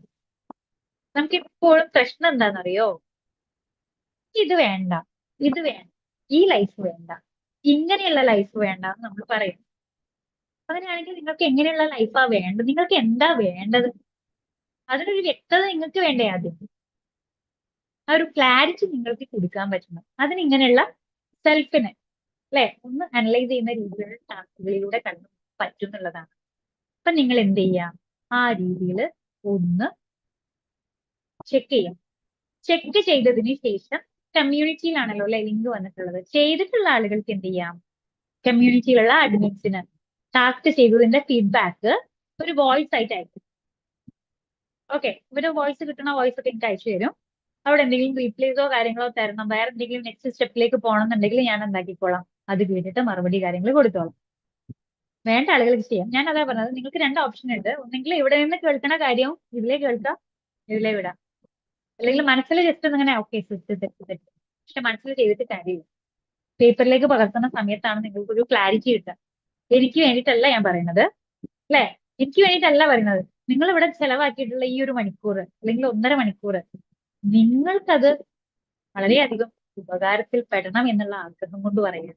നമുക്ക് എപ്പോഴും പ്രശ്നം എന്താണെന്നറിയോ? ഇത് വേണ്ട, ഇത് വേണ്ട, ഈ ലൈഫ് വേണ്ട, ഇങ്ങനെയുള്ള ലൈഫ് വേണ്ട എന്ന് നമ്മൾ പറയും. അങ്ങനെയാണെങ്കിൽ നിങ്ങൾക്ക് എങ്ങനെയുള്ള ലൈഫാ വേണ്ടത്? നിങ്ങൾക്ക് എന്താ വേണ്ടത്? അതിനൊരു വ്യക്തത നിങ്ങൾക്ക് വേണ്ടേ ആദ്യം? ആ ഒരു ക്ലാരിറ്റി നിങ്ങൾക്ക് കൊടുക്കാൻ പറ്റണം. അതിനിങ്ങനെയുള്ള സെൽഫിനെ അല്ലെ ഒന്ന് അനലൈസ് ചെയ്യുന്ന രീതിയിലുള്ള ടാസ്കുകളിലൂടെ കണ്ടു പറ്റും എന്നുള്ളതാണ്. അപ്പൊ നിങ്ങൾ എന്ത് ചെയ്യാം? ആ രീതിയിൽ ഒന്ന് ചെക്ക് ചെയ്യാം. ചെക്ക് ചെയ്തതിന് ശേഷം കമ്മ്യൂണിറ്റിയിലാണല്ലോ അല്ലെ ലിങ്ക് വന്നിട്ടുള്ളത്. ചെയ്തിട്ടുള്ള ആളുകൾക്ക് എന്ത് ചെയ്യാം? കമ്മ്യൂണിറ്റിയിലുള്ള അഡ്മിൻസിന് ടാസ്ക് ചെയ്തതിന്റെ ഫീഡ്ബാക്ക് ഒരു വോയിസ് ആയിട്ട് അയക്കും. ഓക്കെ, ഒരു വോയിസ് കിട്ടണ വോയിസ് ഒക്കെ എനിക്ക് അയച്ചു തരും. അവിടെ എന്തെങ്കിലും റീപ്ലേസോ കാര്യങ്ങളോ തരണം, വേറെ എന്തെങ്കിലും നെക്സ്റ്റ് സ്റ്റെപ്പിലേക്ക് പോകണമെന്നുണ്ടെങ്കിൽ ഞാൻ എന്താക്കിക്കോളാം, അത് കേട്ടിട്ട് മറുപടി കാര്യങ്ങൾ കൊടുത്തോളാം. വേണ്ട ആളുകൾക്ക് ചെയ്യാം. ഞാൻ അതാ പറഞ്ഞത്, നിങ്ങൾക്ക് രണ്ട് ഓപ്ഷൻ ഉണ്ട്. ഒന്നെങ്കിൽ ഇവിടെ നിന്ന് കേൾക്കണ കാര്യവും ഇതിലേ കേൾക്കാം, ഇതിലേ വിടാം. അല്ലെങ്കിൽ മനസ്സിൽ ജസ്റ്റ് ഒന്നിങ്ങനെ ഓക്കെ തെറ്റ് തെറ്റ് തെറ്റ്, പക്ഷെ മനസ്സിൽ ചെയ്തിട്ട് കാര്യമില്ല. പേപ്പറിലേക്ക് പകർത്തുന്ന സമയത്താണ് നിങ്ങൾക്ക് ഒരു ക്ലാരിറ്റി കിട്ടുക. എനിക്ക് വേണ്ടിയിട്ടല്ല ഞാൻ പറയുന്നത്, അല്ലെ, എനിക്ക് വേണ്ടിയിട്ടല്ല പറയുന്നത്. നിങ്ങൾ ഇവിടെ ചെലവാക്കിയിട്ടുള്ള ഈ ഒരു മണിക്കൂർ അല്ലെങ്കിൽ 1.5 മണിക്കൂർ നിങ്ങൾക്കത് വളരെയധികം ഉപകാരത്തിൽ പെടണം എന്നുള്ള ആഗ്രഹം കൊണ്ട് പറയുക.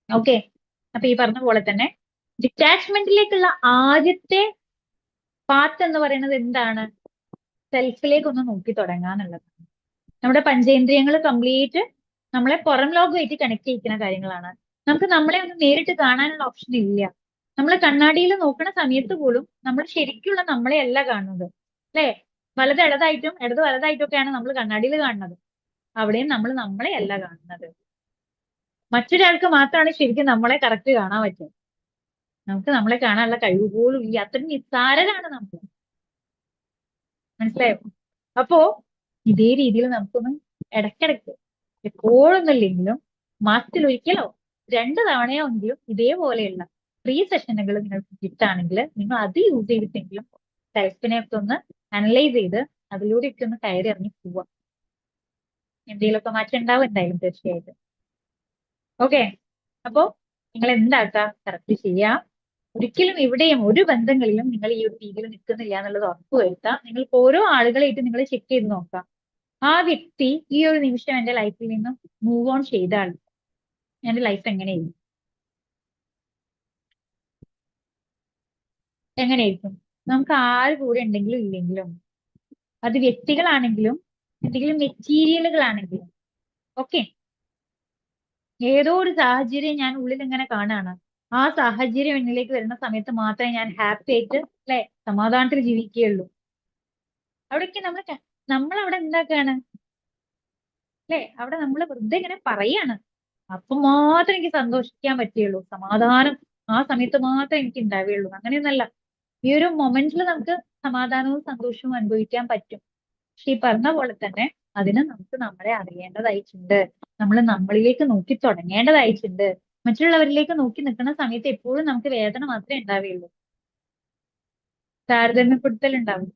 ഓക്കെ. അപ്പൊ ഈ പറഞ്ഞ പോലെ തന്നെ ഡിറ്റാച്ച്മെന്റിലേക്കുള്ള ആദ്യത്തെ പാത്ത് എന്ന് പറയുന്നത് എന്താണ്? സെൽഫിലേക്ക് ഒന്ന് നോക്കി തുടങ്ങാന്നുള്ളതാണ്. നമ്മുടെ പഞ്ചേന്ദ്രിയങ്ങൾ കംപ്ലീറ്റ് നമ്മളെ പുറം ലോകമായിട്ട് കണക്ട് ചെയ്യിക്കുന്ന കാര്യങ്ങളാണ്. നമുക്ക് നമ്മളെ ഒന്ന് നേരിട്ട് കാണാനുള്ള ഓപ്ഷൻ ഇല്ല. നമ്മൾ കണ്ണാടിയിൽ നോക്കുന്ന സമയത്ത് പോലും നമ്മൾ ശരിക്കുള്ള നമ്മളെ അല്ല കാണുന്നത്, അല്ലെ? വലത് ഇടതായിട്ടും ഇടത് വലതായിട്ടും ഒക്കെയാണ് നമ്മൾ കണ്ണാടിയിൽ കാണുന്നത്. അവിടെയും നമ്മൾ നമ്മളെ അല്ല കാണുന്നത്. മറ്റൊരാൾക്ക് മാത്രമാണ് ശരിക്കും നമ്മളെ കറക്റ്റ് കാണാൻ പറ്റുക. നമുക്ക് നമ്മളെ കാണാനുള്ള കഴിവ് പോലും ഇല്ല. അത്രയും നിസ്സാരരാണ് നമ്മൾ. മനസ്സിലായോ? അപ്പോ ഇതേ രീതിയിൽ നമുക്കൊന്ന് ഇടയ്ക്കിടയ്ക്ക് എപ്പോഴൊന്നുമില്ലെങ്കിലും മാസത്തിൽ ഒരിക്കലോ 2 തവണയോ എങ്കിലും ഇതേപോലെയുള്ള ഫ്രീ സെഷനുകൾ നിങ്ങൾക്ക് കിട്ടുകയാണെങ്കിൽ നിങ്ങൾ അത് യൂസ് ചെയ്തിട്ടെങ്കിലും സെൽഫിനെ ഒക്കെ ഒന്ന് അനലൈസ് ചെയ്ത് അതിലൂടെയൊക്കെ ഒന്ന് കയറി ഇറങ്ങി പോവാം. എന്തെങ്കിലുമൊക്കെ മാറ്റം ഉണ്ടാവും എന്തായാലും തീർച്ചയായിട്ടും. ഓക്കെ, അപ്പോ നിങ്ങൾ എന്താക്കുക, കറക്റ്റ് ചെയ്യാം. ഒരിക്കലും എവിടെയും ഒരു ബന്ധങ്ങളിലും നിങ്ങൾ ഈ ഒരു രീതിയിൽ നിൽക്കുന്നില്ല എന്നുള്ളത് ഉറപ്പുവരുത്താം. നിങ്ങൾക്ക് ഓരോ ആളുകളായിട്ട് നിങ്ങൾ ചെക്ക് ചെയ്ത് നോക്കാം. ആ വ്യക്തി ഈ ഒരു നിമിഷം എന്റെ ലൈഫിൽ നിന്നും മൂവ് ഓൺ ചെയ്താൽ എന്റെ ലൈഫ് എങ്ങനെയായിരിക്കും? എങ്ങനെയായിരിക്കും? നമുക്ക് ആര് കൂടെ ഉണ്ടെങ്കിലും ഇല്ലെങ്കിലും, അത് വ്യക്തികളാണെങ്കിലും എന്തെങ്കിലും മെറ്റീരിയലുകളാണെങ്കിലും ഓക്കെ, ഏതോ ഒരു സാഹചര്യം ഞാൻ ഉള്ളിൽ ഇങ്ങനെ കാണാണ്. ആ സാഹചര്യം എന്നിലേക്ക് വരുന്ന സമയത്ത് മാത്രമേ ഞാൻ ഹാപ്പി ആയിട്ട് അല്ലെ സമാധാനത്തിൽ ജീവിക്കുകയുള്ളൂ. അവിടേക്ക് നമ്മൾ അവിടെ എന്താക്കാണ് അല്ലെ, അവിടെ നമ്മൾ വെറുതെ ഇങ്ങനെ പറയാണ്. അപ്പൊ മാത്രമേ എനിക്ക് സന്തോഷിക്കാൻ പറ്റുള്ളൂ, സമാധാനം ആ സമയത്ത് മാത്രമേ എനിക്ക് ഉണ്ടാവുകയുള്ളൂ. അങ്ങനെയൊന്നല്ല. ഈ ഒരു മൊമെന്റിൽ നമുക്ക് സമാധാനവും സന്തോഷവും അനുഭവിക്കാൻ പറ്റും. പക്ഷെ ഈ പറഞ്ഞ പോലെ തന്നെ അതിന് നമുക്ക് നമ്മളെ അറിയേണ്ടതായിട്ടുണ്ട്. നമ്മൾ നമ്മളിലേക്ക് നോക്കി തുടങ്ങേണ്ടതായിട്ടുണ്ട്. മറ്റുള്ളവരിലേക്ക് നോക്കി നിൽക്കുന്ന സമയത്ത് എപ്പോഴും നമുക്ക് വേദന മാത്രമേ ഉണ്ടാവുകയുള്ളൂ, താരതമ്യപ്പെടുത്തൽ ഉണ്ടാവും.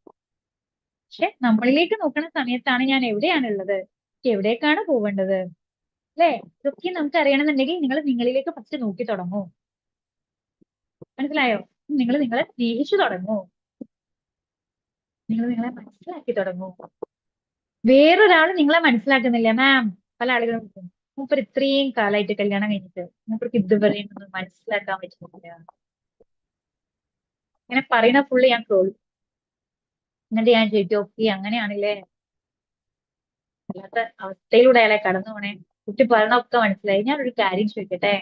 പക്ഷെ നമ്മളിലേക്ക് നോക്കുന്ന സമയത്താണ് ഞാൻ എവിടെയാണുള്ളത്, എവിടേക്കാണ് പോവേണ്ടത് അല്ലെ, ഇതൊക്കെ നമുക്ക് അറിയണമെന്നുണ്ടെങ്കിൽ നിങ്ങൾ നിങ്ങളിലേക്ക് ഫസ്റ്റ് നോക്കി തുടങ്ങൂ. മനസ്സിലായോ? നിങ്ങൾ നിങ്ങളെ സ്നേഹിച്ചു തുടങ്ങൂ, നിങ്ങൾ നിങ്ങളെ മനസ്സിലാക്കി തുടങ്ങൂ. വേറൊരാൾ നിങ്ങളെ മനസ്സിലാക്കുന്നില്ല മാം. പല ആളുകളും മൂപ്പർ ഇത്രയും കാലമായിട്ട് കല്യാണം കഴിഞ്ഞിട്ട് മൂപ്പർക്ക് ഇതുവരെ ഒന്നും മനസ്സിലാക്കാൻ പറ്റുന്നില്ല. ഇങ്ങനെ പറയുന്ന ഫുള്ള് ഞാൻ ട്രോൾ. എന്നിട്ട് ഞാൻ ചോദിക്കും ഓക്കെ അങ്ങനെയാണല്ലേ, അല്ലാത്ത അവസ്ഥയിലൂടെ അയാളെ കടന്നു പോണേ. കുട്ടി പറഞ്ഞൊക്കെ മനസ്സിലായി. ഞാനൊരു കാര്യം ചോദിക്കട്ടെ,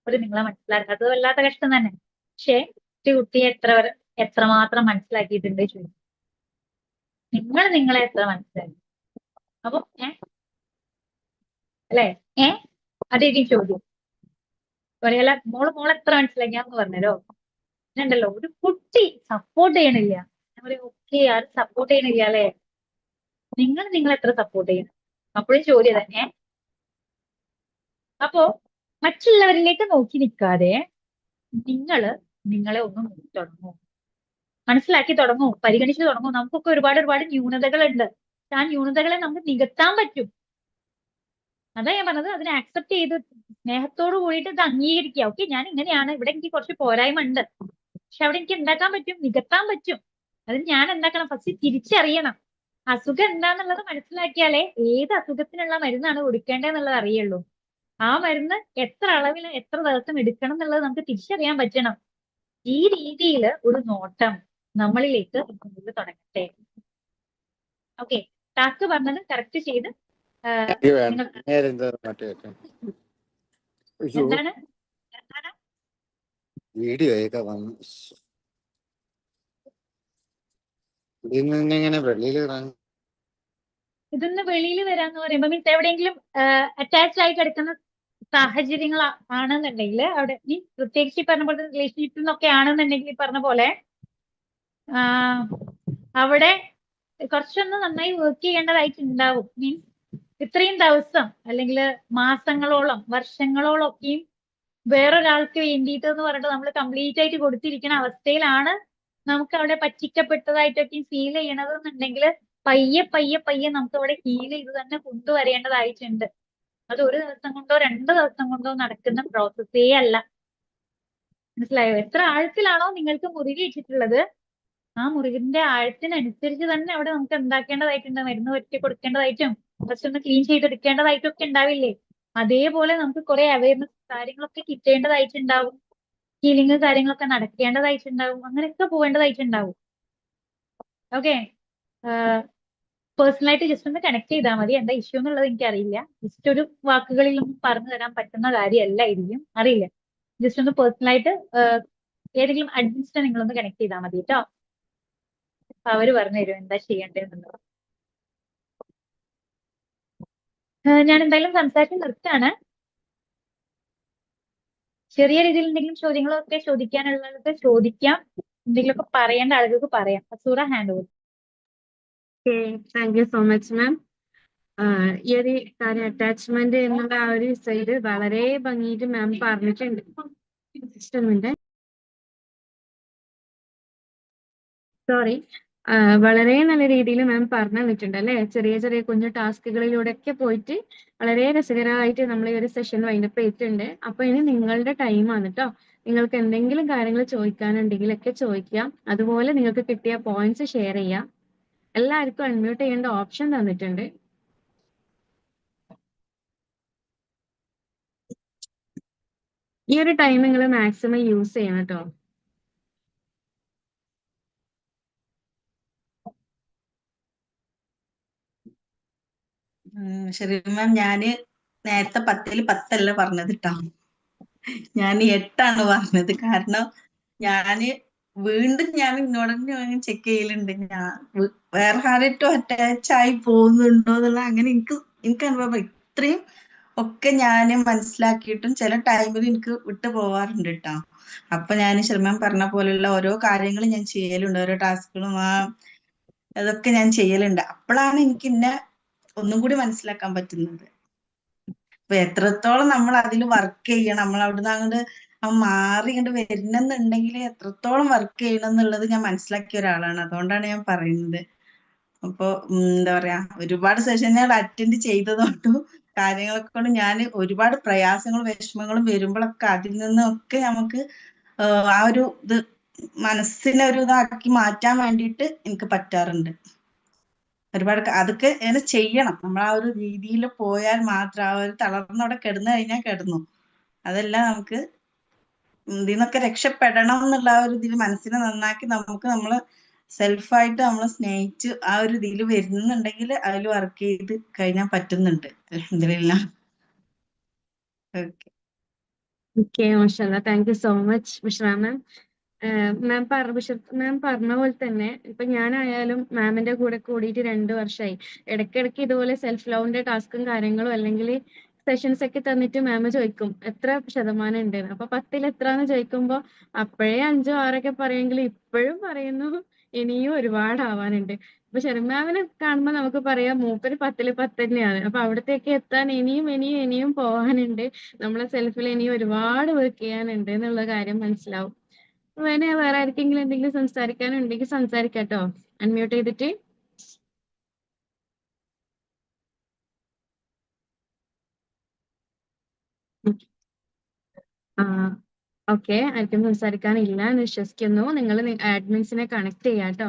ഒരു നിങ്ങളെ മനസ്സിലാക്കാത്തത് വല്ലാത്ത കഷ്ടം തന്നെ. പക്ഷെ കുട്ടിയെ എത്രമാത്രം മനസ്സിലാക്കിയിട്ടുണ്ട് ചോദിക്കും. നിങ്ങൾ നിങ്ങളെ എത്ര മനസ്സിലാക്കി? അപ്പൊ അല്ലെ അതായിരിക്കും ചോദ്യം. പറയല മോള് എത്ര മനസ്സിലാക്കിയാന്ന് പറഞ്ഞല്ലോ. ഉണ്ടല്ലോ ഒരു കുട്ടി സപ്പോർട്ട് ചെയ്യണില്ല. ഞാൻ പറയും ഓക്കെ ആരും സപ്പോർട്ട് ചെയ്യണില്ല അല്ലെ, നിങ്ങൾ എത്ര സപ്പോർട്ട് ചെയ്യണം? അപ്പോഴും ചോദ്യം തന്നെ. അപ്പോ മറ്റുള്ളവരിലേക്ക് നോക്കി നിൽക്കാതെ നിങ്ങളെ ഒന്ന് നോക്കി തുടങ്ങൂ, മനസ്സിലാക്കി തുടങ്ങൂ, പരിഗണിച്ചു തുടങ്ങൂ. നമുക്കൊക്കെ ഒരുപാട് ന്യൂനതകളുണ്ട്. ആ ന്യൂനതകളെ നമുക്ക് നികത്താൻ പറ്റും. അതാ ഞാൻ പറഞ്ഞത്, അതിനെ ആക്സെപ്റ്റ് ചെയ്ത് സ്നേഹത്തോട് കൂടിയിട്ട് ഇത് അംഗീകരിക്കുക. ഓക്കെ ഞാൻ ഇങ്ങനെയാണ്, ഇവിടെ എനിക്ക് കുറച്ച് പോരായ്മ ഉണ്ട്, പക്ഷെ അവിടെ എനിക്ക് ഉണ്ടാക്കാൻ പറ്റും, നികത്താൻ പറ്റും. അത് ഞാൻ എന്താക്കണം, ഫസ്റ്റ് തിരിച്ചറിയണം. അസുഖം എന്താന്നുള്ളത് മനസ്സിലാക്കിയാലേ ഏത് അസുഖത്തിനുള്ള മരുന്നാണ് കൊടുക്കേണ്ടതെന്നുള്ളത് അറിയുള്ളൂ. ആ മരുന്ന് എത്ര അളവിൽ എത്ര ദിവസം എടുക്കണം എന്നുള്ളത് നമുക്ക് തിരിച്ചറിയാൻ പറ്റണം. ഈ രീതിയിൽ ഒരു നോട്ടം നമ്മളിലേക്ക് തുടങ്ങട്ടെ. ഓക്കെ, ടാസ്ക് പറഞ്ഞത് കറക്റ്റ് ചെയ്ത് എന്താണ് വീഡിയോ ഒക്കെ വന്നു ഇങ്ങനെ വെളിയിൽ ഇതൊന്ന് വെളിയിൽ വരാന്ന് പറയുമ്പോ മീൻസ് എവിടെയെങ്കിലും അറ്റാച്ച് ആയി കിടക്കുന്ന സാഹചര്യങ്ങൾ ആണെന്നുണ്ടെങ്കിൽ അവിടെ ഈ പ്രത്യേകിച്ച് ഈ പറഞ്ഞ പോലെ റിലേഷൻഷിപ്പിൽ നിന്നൊക്കെ ആണെന്നുണ്ടെങ്കിൽ ഈ പറഞ്ഞ പോലെ അവിടെ കുറച്ചൊന്ന് നന്നായി വർക്ക് ചെയ്യേണ്ടതായിട്ടുണ്ടാവും. മീൻസ് ഇത്രയും ദിവസം അല്ലെങ്കിൽ മാസങ്ങളോളം വർഷങ്ങളോളം ഒക്കെയും വേറൊരാൾക്ക് വേണ്ടിയിട്ട് എന്ന് പറഞ്ഞിട്ട് നമ്മൾ കംപ്ലീറ്റ് ആയിട്ട് കൊടുത്തിരിക്കുന്ന അവസ്ഥയിലാണ് നമുക്ക് അവിടെ പറ്റിക്കപ്പെട്ടതായിട്ടൊക്കെ ഫീൽ ചെയ്യണതെന്നുണ്ടെങ്കിൽ പയ്യെ നമുക്ക് അവിടെ ഹീൽ ചെയ്ത് തന്നെ കൊണ്ടുവരേണ്ടതായിട്ടുണ്ട്. അത് ഒരു ദിവസം കൊണ്ടോ 2 ദിവസം കൊണ്ടോ നടക്കുന്ന പ്രോസസ്സേ അല്ല. മനസ്സിലായോ? എത്ര ആഴത്തിലാണോ നിങ്ങൾക്ക് മുറിവ് വെച്ചിട്ടുള്ളത് ആ മുറിവിന്റെ ആഴത്തിനനുസരിച്ച് തന്നെ അവിടെ നമുക്ക് ഉണ്ടാക്കേണ്ടതായിട്ടുണ്ട്. മരുന്ന് പറ്റി കൊടുക്കേണ്ടതായിട്ടും ഫസ്റ്റ് ഒന്ന് ക്ലീൻ ചെയ്തെടുക്കേണ്ടതായിട്ടും ഒക്കെ ഉണ്ടാവില്ലേ? അതേപോലെ നമുക്ക് കുറെ അവയർനെസ് കാര്യങ്ങളൊക്കെ കിട്ടേണ്ടതായിട്ടുണ്ടാവും. ഹീലിംഗ് കാര്യങ്ങളൊക്കെ നടക്കേണ്ടതായിട്ടുണ്ടാവും. അങ്ങനെയൊക്കെ പോവേണ്ടതായിട്ടുണ്ടാവും. ഓക്കെ, പേഴ്സണലായിട്ട് ജസ്റ്റ് ഒന്ന് കണക്ട് ചെയ്താൽ മതി. എന്താ ഇഷ്യൂ എന്നുള്ളത് എനിക്കറിയില്ല. ജസ്റ്റ് ഒരു വാക്കുകളിലൊന്നും പറഞ്ഞു തരാൻ പറ്റുന്ന കാര്യമല്ല ഇരിക്കും, അറിയില്ല. ജസ്റ്റ് ഒന്ന് പേഴ്സണലായിട്ട് ഏതെങ്കിലും അഡ്മിനിസ്ട്രേ നിങ്ങളൊന്ന് കണക്ട് ചെയ്താൽ മതി കേട്ടോ. അപ്പൊ അവര് പറഞ്ഞു തരും എന്താ ചെയ്യേണ്ടതെന്നുള്ളത്. ഞാൻ എന്തായാലും സംസാരിച്ച് നിർത്താണ്. ചെറിയ രീതിയിൽ എന്തെങ്കിലും ചോദ്യങ്ങളൊക്കെ ചോദിക്കാനുള്ളതൊക്കെ ചോദിക്കാം, എന്തെങ്കിലുമൊക്കെ പറയേണ്ട ആളുകൾക്ക് പറയാം. Azura hand over. Okay, thank you so much, ma'am. ഈ ഒരു കാര്യം അറ്റാച്ച്മെന്റ് എന്നുള്ള ആ ഒരു സൈഡ് വളരെ ഭംഗിയായിട്ട് മാം പറഞ്ഞിട്ടുണ്ട്. സോറി, വളരെ നല്ല രീതിയിൽ മാം പറഞ്ഞു തന്നിട്ടുണ്ട് അല്ലെ. ചെറിയ ചെറിയ കുഞ്ഞു ടാസ്കുകളിലൂടെയൊക്കെ പോയിട്ട് വളരെ രസകരമായിട്ട് നമ്മൾ ഈ ഒരു സെഷൻ വൈൻഡപ്പ് ചെയ്തിട്ടുണ്ട്. അപ്പൊ ഇനി നിങ്ങളുടെ ടൈമാണ് കേട്ടോ. നിങ്ങൾക്ക് എന്തെങ്കിലും കാര്യങ്ങൾ ചോദിക്കാനുണ്ടെങ്കിലൊക്കെ ചോദിക്കാം. അതുപോലെ നിങ്ങൾക്ക് കിട്ടിയ പോയിന്റ്സ് ഷെയർ ചെയ്യാം. എല്ലാവർക്കും അൺമ്യൂട്ട് ചെയ്യേണ്ട ഓപ്ഷൻ തന്നിട്ടുണ്ട്. ഈ ഒരു ടൈം നിങ്ങൾ മാക്സിമം യൂസ് ചെയ്യണം കേട്ടോ. ശരി മാം, ഞാന് നേരത്തെ 10ൽ 10 പറഞ്ഞത് ട്ടോ. ഞാൻ 8 പറഞ്ഞത്. കാരണം ഞാന് വീണ്ടും ഞാൻ ഇന്നോടന്നെ ചെക്ക് ചെയ്യലുണ്ട്. ഞാൻ വേറെ ആരായിട്ടും അറ്റാച്ച് ആയി പോകുന്നുണ്ടോ എന്നുള്ള അങ്ങനെ എനിക്ക് അനുഭവം. ഇത്രയും ഒക്കെ ഞാൻ മനസ്സിലാക്കിയിട്ടും ചില ടൈമിൽ എനിക്ക് വിട്ടു പോവാറുണ്ട് ട്ടോ. അപ്പൊ ഞാൻ ശർമ്മ പറഞ്ഞ പോലെയുള്ള ഓരോ കാര്യങ്ങളും ഞാൻ ചെയ്യലുണ്ട്. ഓരോ ടാസ്കുകളും അതൊക്കെ ഞാൻ ചെയ്യലുണ്ട്. അപ്പോഴാണ് എനിക്ക് ഒന്നും കൂടി മനസ്സിലാക്കാൻ പറ്റുന്നത്. അപ്പൊ എത്രത്തോളം നമ്മൾ അതിൽ വർക്ക് ചെയ്യണം, നമ്മൾ അവിടുന്ന് അങ്ങോട്ട് മാറി ഇങ്ങോട്ട് വരുന്നെന്നുണ്ടെങ്കിൽ എത്രത്തോളം വർക്ക് ചെയ്യണം എന്നുള്ളത് ഞാൻ മനസ്സിലാക്കിയ ഒരാളാണ്. അതുകൊണ്ടാണ് ഞാൻ പറയുന്നത്. അപ്പൊ എന്താ പറയാ, ഒരുപാട് സെഷനുകൾ അറ്റൻഡ് ചെയ്തതുകൊണ്ടും കാര്യങ്ങളൊക്കെ കൊണ്ട് ഞാൻ ഒരുപാട് പ്രയാസങ്ങളും വിഷമങ്ങളും വരുമ്പോഴൊക്കെ അതിൽ നിന്നൊക്കെ നമുക്ക് ആ ഒരു ഇത് മനസ്സിനെ ഒരു ഇതാക്കി മാറ്റാൻ വേണ്ടിയിട്ട് എനിക്ക് പറ്റാറുണ്ട്. ഒരുപാട് അതൊക്കെ ഇങ്ങനെ ചെയ്യണം. നമ്മൾ ആ ഒരു രീതിയിൽ പോയാൽ മാത്രം, ആ ഒരു തളർന്നവിടെ കിടന്നു കഴിഞ്ഞാൽ കിടന്നു. അതെല്ലാം നമുക്ക് ഇതിന്നൊക്കെ രക്ഷപ്പെടണം എന്നുള്ള ആ ഒരു ഇതിൽ മനസ്സിനെ നന്നാക്കി നമുക്ക് നമ്മള് സെൽഫായിട്ട് നമ്മളെ സ്നേഹിച്ച് ആ ഒരു ഇതിൽ വരുന്നുണ്ടെങ്കിൽ അതിൽ വർക്ക് ചെയ്ത് കഴിഞ്ഞാൽ പറ്റുന്നുണ്ട്. അൽഹംദുലില്ലാ. ഓക്കെ. ഓക്കെ, മാഷാഅല്ലാ. Thank you so much Bushra ma'am. Ma'am പറഞ്ഞ പോലെ തന്നെ ഇപ്പൊ ഞാനായാലും മാമിന്റെ കൂടെ കൂടിയിട്ട് 2 വർഷമായി. ഇടയ്ക്കിടയ്ക്ക് ഇതുപോലെ സെൽഫ് ലവിന്റെ ടാസ്കും കാര്യങ്ങളും അല്ലെങ്കിൽ സെഷൻസ് ഒക്കെ തന്നിട്ട് മാം ചോദിക്കും എത്ര ശതമാനം ഉണ്ട്. അപ്പൊ 10ൽ എത്രാന്ന് ചോദിക്കുമ്പോ അപ്പോഴേ 5, 6 പറയുമെങ്കിൽ ഇപ്പോഴും പറയുന്നു ഇനിയും ഒരുപാട് ആവാനുണ്ട്. അപ്പൊ ഷെറിൻ മാമിനെ കാണുമ്പോ നമുക്ക് പറയാം മൂപ്പര് 10ൽ 10 തന്നെയാണ്. അപ്പൊ അവിടത്തേക്ക് എത്താൻ ഇനിയും ഇനിയും ഇനിയും പോകാനുണ്ട്. നമ്മളെ സെൽഫിൽ ഇനിയും ഒരുപാട് വർക്ക് ചെയ്യാനുണ്ട് എന്നുള്ള കാര്യം മനസ്സിലാവും. വേറെ ആർക്കെങ്കിലും എന്തെങ്കിലും സംസാരിക്കാനുണ്ടെങ്കിൽ സംസാരിക്കാട്ടോ. അൺമ്യൂട്ട് ചെയ്തിട്ട്. ആ ഓക്കെ, ആർക്കും സംസാരിക്കാനില്ല എന്ന് വിശ്വസിക്കുന്നു. നിങ്ങൾ അഡ്മിൻസിനെ കണക്ട് ചെയ്യാട്ടോ.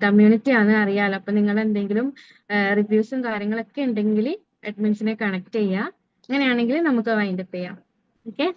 കമ്മ്യൂണിറ്റി ആണ് അറിയാലോ. അപ്പൊ നിങ്ങൾ എന്തെങ്കിലും റിവ്യൂസും കാര്യങ്ങളൊക്കെ ഉണ്ടെങ്കിൽ അഡ്മിൻസിനെ കണക്ട് ചെയ്യാം. അങ്ങനെയാണെങ്കിൽ നമുക്ക് വൈൻഡപ്പ് ചെയ്യാം. ഓക്കെ.